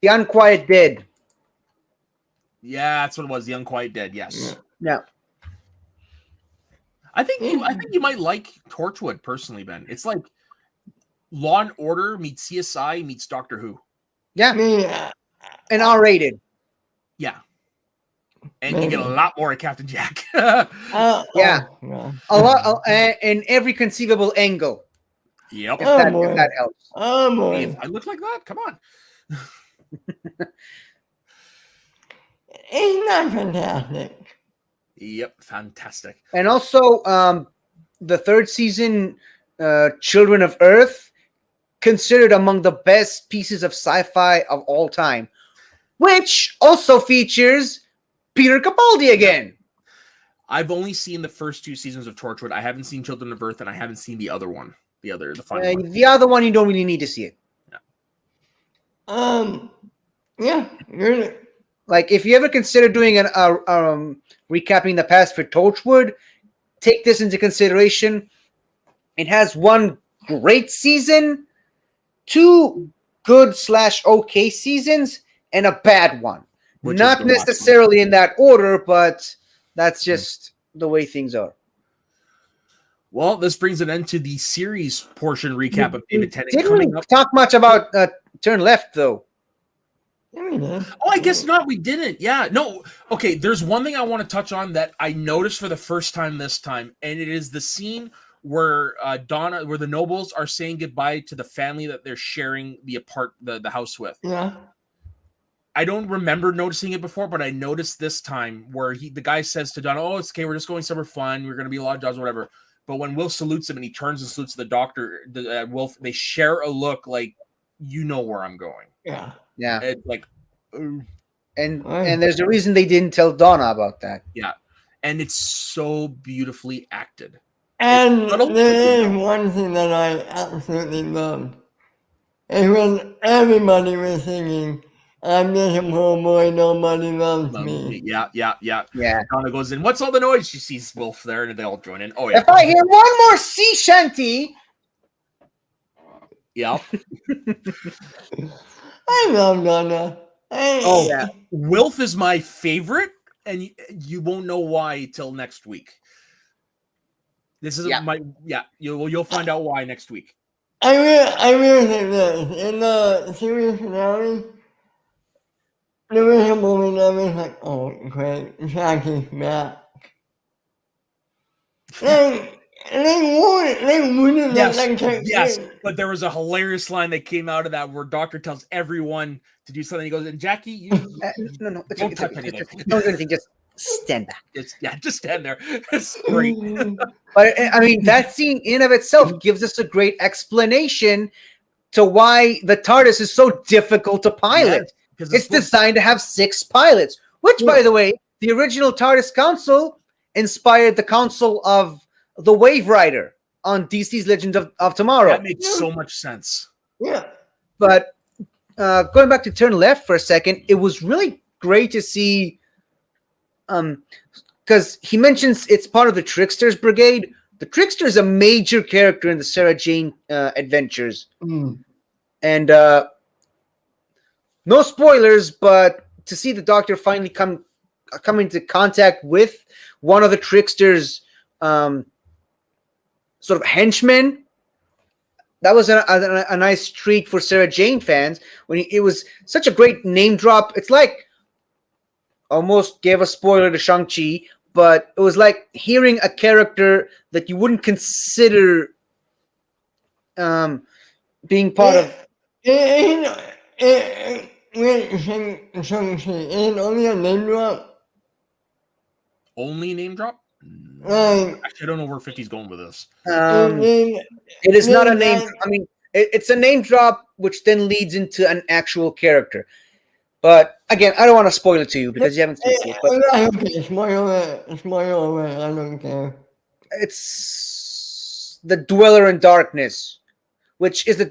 The Unquiet Dead. Yeah, that's what it was. The Unquiet Dead. Yes. Yeah. I think you might like Torchwood personally, Ben. It's like Law and Order meets CSI meets Doctor Who. Yeah. And R-rated. Yeah. And you get a lot more of Captain Jack. A lot, in every conceivable angle. Yep. If that helps. Oh boy. If I look like that, come on. Isn't that fantastic? Yep, fantastic. And also, the 3rd season, Children of Earth, considered among the best pieces of sci-fi of all time, which also features Peter Capaldi again. I've only seen the first 2 seasons of Torchwood. I haven't seen Children of Earth, and I haven't seen the other one. The final one. The other one, you don't really need to see it. Yeah. Like, if you ever consider doing recapping the past for Torchwood, take this into consideration. It has 1 great season, 2 good/okay seasons, and a bad one. Not necessarily in that order, but that's just the way things are. Well, this brings an end to the series portion recap of David Tennant. Didn't really talk much about Turn Left, though. Oh, I guess not. We didn't. Yeah. No. Okay. There's one thing I want to touch on that I noticed for the first time this time, and it is the scene where where the nobles are saying goodbye to the family that they're sharing the house with. Yeah. I don't remember noticing it before, but I noticed this time where the guy says to Donna, "Oh, it's okay. We're just going somewhere fun. We're going to be a lot of jobs, whatever." But when Will salutes him and he turns and salutes the doctor, Will, they share a look like, you know where I'm going. Yeah. Yeah. It's like, and there's a reason they didn't tell Donna about that. Yeah. And it's so beautifully acted. And there is one thing that I absolutely loved. And when everybody was singing, I'm just a poor boy, nobody loves me. Yeah. Yeah. Donna goes in. What's all the noise? She sees Wolf there, and they all join in. Oh yeah. If I hear one more sea shanty, Yeah. I love Donna. Oh, yeah. Wilf is my favorite, and you won't know why till next week. This is you'll find out why next week. I really think this. In the series finale, there was a moment I was like, oh, great, Jackie's back. They wouldn't let them take Yes, it. but there was a hilarious line that came out of that where Doctor tells everyone to do something. He goes, and Jackie, you no, don't touch anything. Don't do anything. Just stand back. Just stand there. It's great. But I mean, that scene in of itself gives us a great explanation to why the TARDIS is so difficult to pilot. Yeah, it's designed to have 6 pilots, which, by the way, the original TARDIS Council inspired the Council of the Wave Rider on DC's Legend of Tomorrow. That makes so much sense. Yeah. But going back to Turn Left for a second, it was really great to see, because he mentions it's part of the Tricksters Brigade. The Trickster is a major character in the Sarah Jane adventures. And no spoilers, but to see the Doctor finally come into contact with one of the Trickster's sort of henchmen, that was a nice treat for Sarah Jane fans. It was such a great name drop. It's like, almost gave a spoiler to Shang-Chi, but it was like hearing a character that you wouldn't consider being part of. Shang-Chi is only a name drop. Only name drop? Like, Actually, I don't know where 50's going with this. It is not a name. I mean, it's a name drop, which then leads into an actual character. But again, I don't want to spoil it to you because you haven't seen it. But okay, spoil away. I don't care. It's the Dweller in Darkness, which is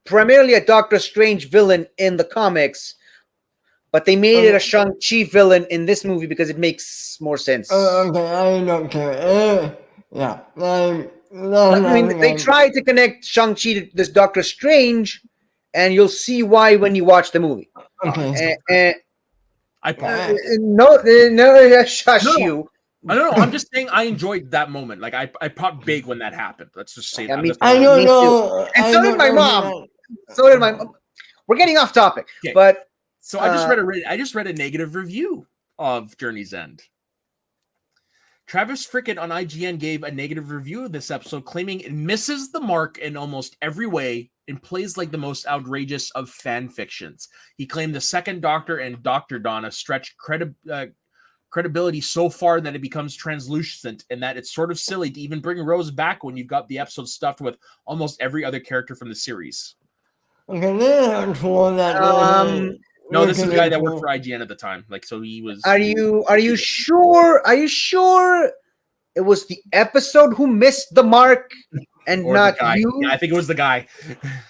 primarily a Doctor Strange villain in the comics, but they made it a Shang-Chi villain in this movie because it makes more sense. Okay, I don't care. Yeah. I mean, they tried to connect Shang-Chi to this Doctor Strange, and you'll see why when you watch the movie. Okay. I paused. No, shush you. No. I'm just saying I enjoyed that moment. Like I popped big when that happened. Let's just say that. I don't know. And so did my mom. So did my mom. We're getting off topic, but so I just read a negative review of Journey's End. Travis Frickett on IGN gave a negative review of this episode, claiming it misses the mark in almost every way and plays like the most outrageous of fan fictions. He claimed the second Doctor and DoctorDonna stretch credibility so far that it becomes translucent, and that it's sort of silly to even bring Rose back when you've got the episode stuffed with almost every other character from the series. Okay, no, this is the guy that worked for IGN at the time. Like, so he was. Are you sure? Are you sure it was the episode who missed the mark and not you? Yeah, I think it was the guy.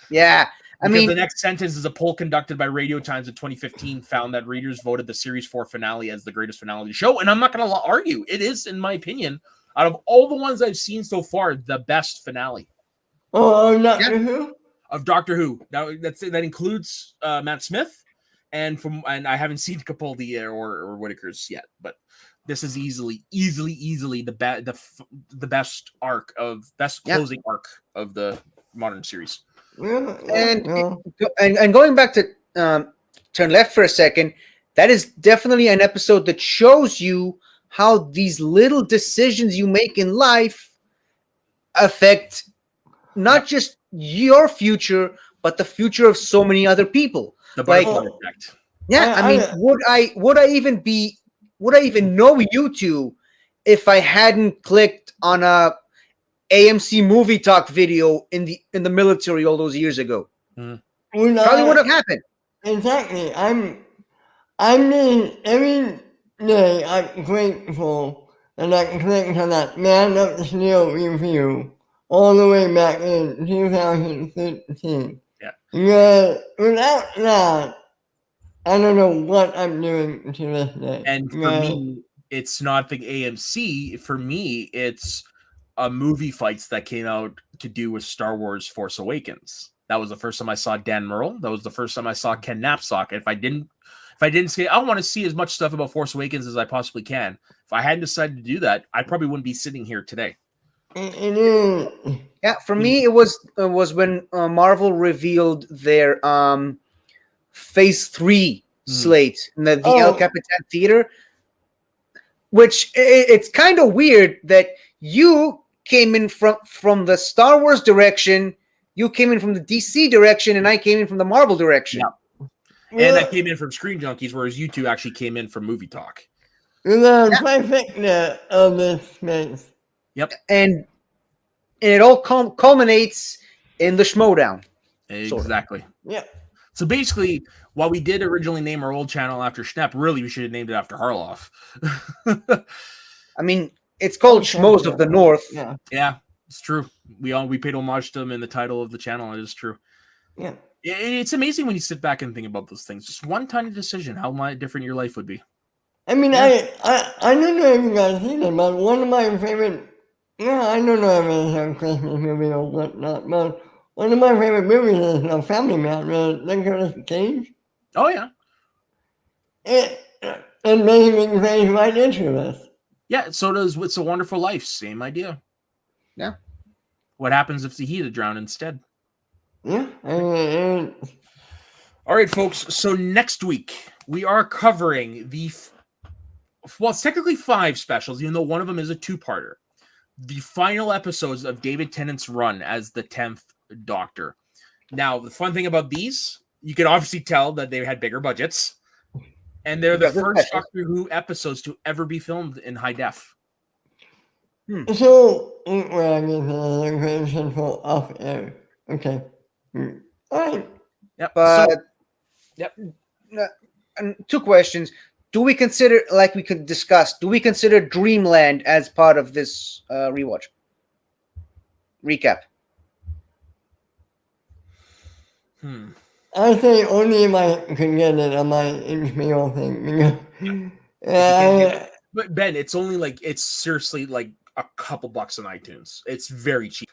Yeah. I mean, the next sentence is a poll conducted by Radio Times in 2015 found that readers voted the series 4 finale as the greatest finale of the show. And I'm not going to argue. It is, in my opinion, out of all the ones I've seen so far, the best finale. Doctor Who? Of Doctor Who. Now, that includes Matt Smith. And I haven't seen Capaldi or Whittaker's yet, but this is easily the best closing arc of the modern series. And going back to Turn Left for a second, that is definitely an episode that shows you how these little decisions you make in life affect not just your future, but the future of so many other people. The butterfly effect. Yeah, I mean, would I even know you two if I hadn't clicked on a AMC movie talk video in the military all those years ago? Probably would have happened. Exactly. Every day I'm grateful that I clicked on that Man of Steel review all the way back in 2015. Yeah. Because without that, I don't know what I'm doing to this day. And for me, it's not the AMC. For me, it's movie fights that came out to do with Star Wars Force Awakens. That was the first time I saw Dan Murrell. That was the first time I saw Ken Knapsack. If I didn't say I want to see as much stuff about Force Awakens as I possibly can, if I hadn't decided to do that, I probably wouldn't be sitting here today. Yeah, for me, it was when Marvel revealed their Phase 3 slate in the El Capitan Theater, which it's kind of weird that you came in from the Star Wars direction, you came in from the DC direction, and I came in from the Marvel direction. Yeah. And I came in from Screen Junkies, whereas you two actually came in from Movie Talk. The trifecta of this space. Yep. And it all culminates in the Schmodown. Exactly. Sort of. Yeah. So basically, while we did originally name our old channel after Schnepp, really we should have named it after Harloff. I mean, it's called Schmoes of the North. Yeah, it's true. We paid homage to them in the title of the channel. It is true. Yeah. It's amazing when you sit back and think about those things. Just one tiny decision, how different your life would be. I mean, I don't know if you guys seen it, but one of my favorite, I don't know if it's a Christmas movie or whatnot, but one of my favorite movies is A Family Man with Nicolas Cage. Oh, yeah. It basically plays right into this. Yeah, so does It's a Wonderful Life. Same idea. Yeah. What happens if the heat drown instead? Yeah. All right, folks. So next week, we are covering it's technically 5 specials, even though one of them is a 2-parter. The final episodes of David Tennant's run as the 10th Doctor. Now, the fun thing about these, you can obviously tell that they had bigger budgets. And they're the first Doctor Who episodes to ever be filmed in high def. So, I get the question for off air. Okay. All right. Yep. Yep. And 2 questions. Do we consider, like we could discuss, do we consider Dreamland as part of this rewatch? Recap. I say only if I can get it on my HBO thing. But Ben, it's seriously like a couple bucks on iTunes. It's very cheap.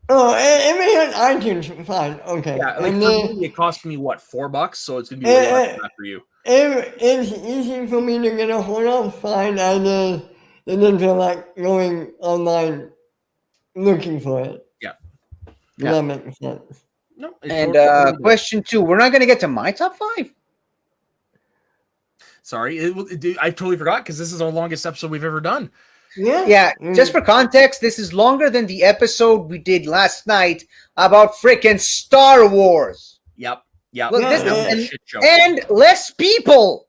Oh, if it's on iTunes, fine. Okay. Yeah, like for me, it cost me what, $4, so it's gonna be way less than that for you. If it's easy for me to get a hold of, fine. I didn't feel like going online looking for it. Yeah. That makes sense. No. And question 2, we're not going to get to my top 5. Sorry, I totally forgot because this is our longest episode we've ever done. Yeah. Just for context, this is longer than the episode we did last night about freaking Star Wars. Yep. Yeah. Look, shit show. And less people,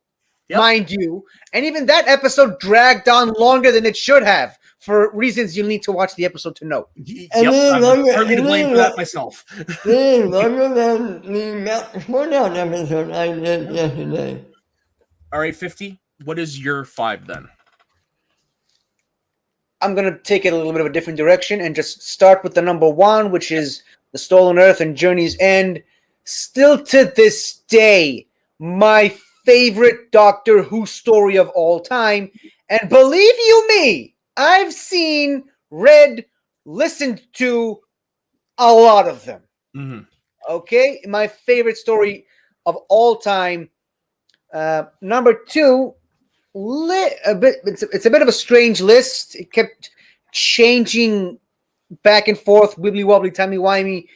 Yep. mind you. And even that episode dragged on longer than it should have for reasons you'll need to watch the episode to know. Yep. I'm hardly to blame for that myself. Longer than the Schmodown episode I did yesterday. All right, 50. What is your 5 then? I'm going to take it a little bit of a different direction and just start with the number 1, which is The Stolen Earth and Journey's End. Still to this day, my favorite Doctor Who story of all time. And believe you me, I've seen, read, listened to a lot of them. Mm-hmm. Okay? My favorite story of all time. Number 2, it's a bit of a strange list. It kept changing back and forth, wibbly wobbly, timey wimey,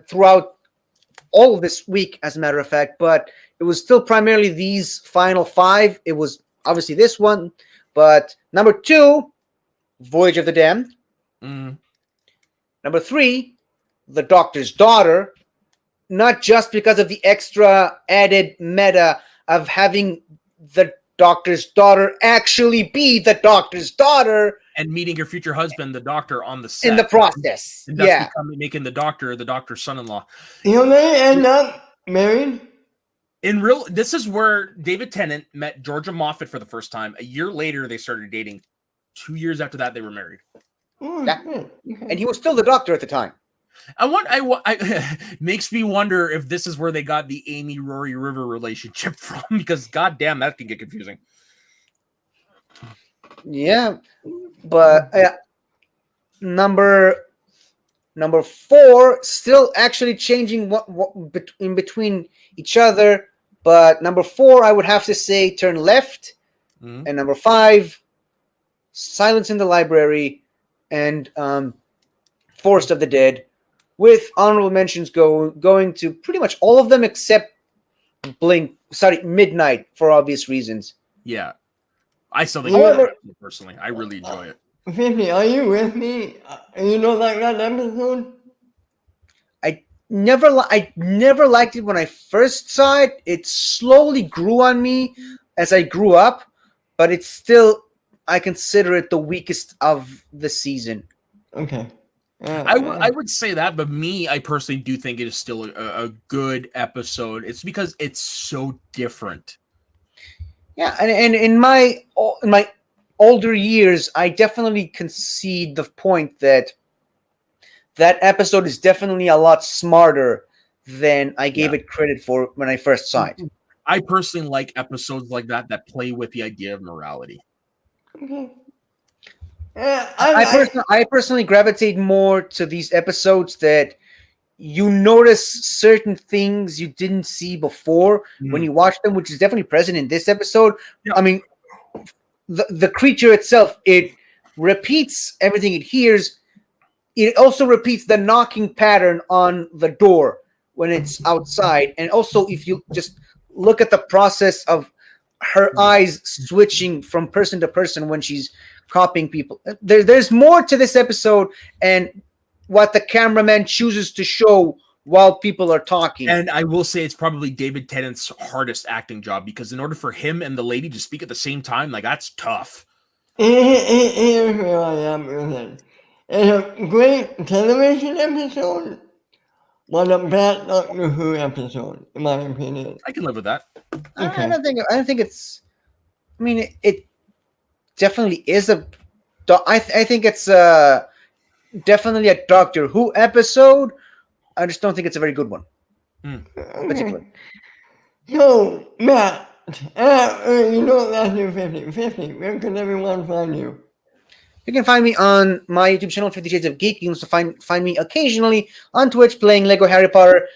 throughout all of this week, as a matter of fact. But it was still primarily these final 5. It was obviously this one, but number 2, Voyage of the Damned. Mm-hmm. Number 3, The Doctor's Daughter. Not just because of the extra added meta of having the Doctor's daughter actually be the Doctor's daughter. And meeting your future husband, the Doctor, on the set. In the process. And that's making the Doctor's son-in-law. They end up married? This is where David Tennant met Georgia Moffat for the first time. A year later, they started dating. 2 years after that, they were married. Yeah. And he was still the Doctor at the time. I makes me wonder if this is where they got the Amy Rory River relationship from, because goddamn, that can get confusing. Yeah, but number 4 still actually changing what in between each other. But number 4, I would have to say Turn Left, and number 5, Silence in the Library, and Forest of the Dead, with honorable mentions going to pretty much all of them except Midnight, for obvious reasons. Yeah, I still think personally, I really enjoy it. 50, are you with me? You know that episode? I never liked it when I first saw it. It slowly grew on me as I grew up, but it's still, I consider it the weakest of the season. Okay. I would say that, but I personally do think it is still a good episode. It's because it's so different. Yeah, and in my older years, I definitely concede the point that episode is definitely a lot smarter than I gave it credit for when I first saw it. I personally like episodes like that play with the idea of morality. Okay. I personally gravitate more to these episodes that you notice certain things you didn't see before when you watch them, which is definitely present in this episode. Yeah. I mean, the creature itself, it repeats everything it hears. It also repeats the knocking pattern on the door when it's outside. And also, if you just look at the process of her eyes switching from person to person when she's copying people. There's more to this episode and what the cameraman chooses to show while people are talking. And I will say it's probably David Tennant's hardest acting job, because in order for him and the lady to speak at the same time, like, that's tough. Here's where I am with it. It's a great television episode, but a bad Doctor Who episode, in my opinion. I can live with that. Okay. I don't think it's. I mean, it definitely is a. I think it's definitely a Doctor Who episode. I just don't think it's a very good one. Okay. So, Matt, you know that's your 50-50. Where can everyone find you? You can find me on my YouTube channel, 50 Shades of Geek. You can also find me occasionally on Twitch playing Lego Harry Potter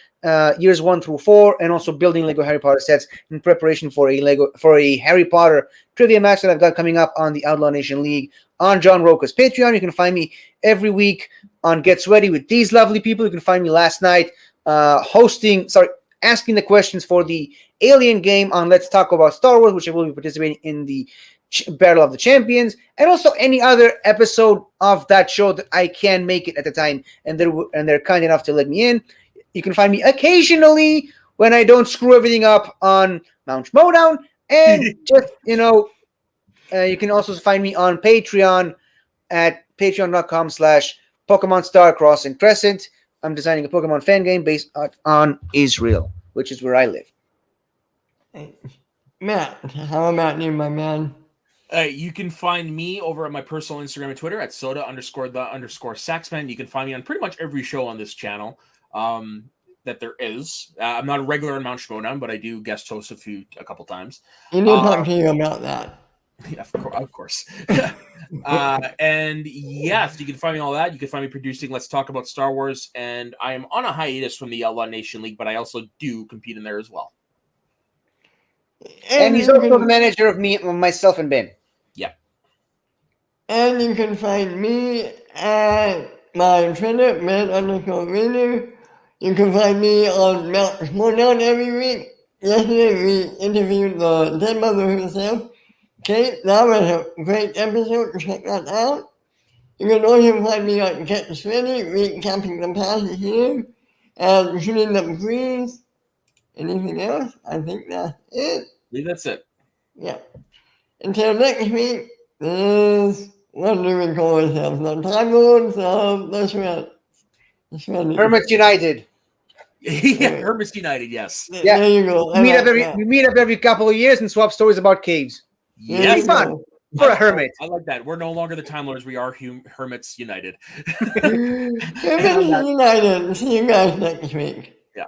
years 1 through 4, and also building Lego Harry Potter sets in preparation for a Harry Potter trivia match that I've got coming up on the Outlaw Nation League on John Roca's Patreon. You can find me every week on Get Sweaty with these lovely people. You can find me last night asking the questions for the Alien game on Let's Talk About Star Wars, which I will be participating in the Battle of the Champions, and also any other episode of that show that I can make it at the time, and they're kind enough to let me in. You can find me occasionally when I don't screw everything up on Mount Schmodown, and just you can also find me on Patreon at patreon.com/Pokemon Starcross and Crescent. I'm designing a Pokemon fan game based on Israel, which is where I live. Matt, how about you, my man? You can find me over at my personal Instagram and Twitter at soda_the_saxman. You can find me on pretty much every show on this channel that there is. I'm not a regular on Mount Schmodown, but I do guest host a couple times. You need to talk to you about that. Yeah, of course. And yes, you can find me all that. You can find me producing Let's Talk About Star Wars, and I am on a hiatus from the Outlaw Nation League, but I also do compete in there as well. And he's also the manager of myself and Ben. Yeah. And you can find me at my Twitter, Ben_Reader. You can find me on Mount Schmodown every week. Yesterday we interviewed the dead mother herself, Kate. That was a great episode. Check that out. You can also find me on Get Sweaty, recapping the past year, and shooting the breeze. Anything else? I think that's it. I believe that's it. Yeah. Until next week, this is what do we call ourselves? The Time Lords of the Sweat. Hermits United. Yeah, Hermits United, yes. Yeah. There you go. We meet up every couple of years and swap stories about caves. Yes. It's fun. For a hermit. I like that. We're no longer the Time Lords. We are hermits united. United. See you guys next week.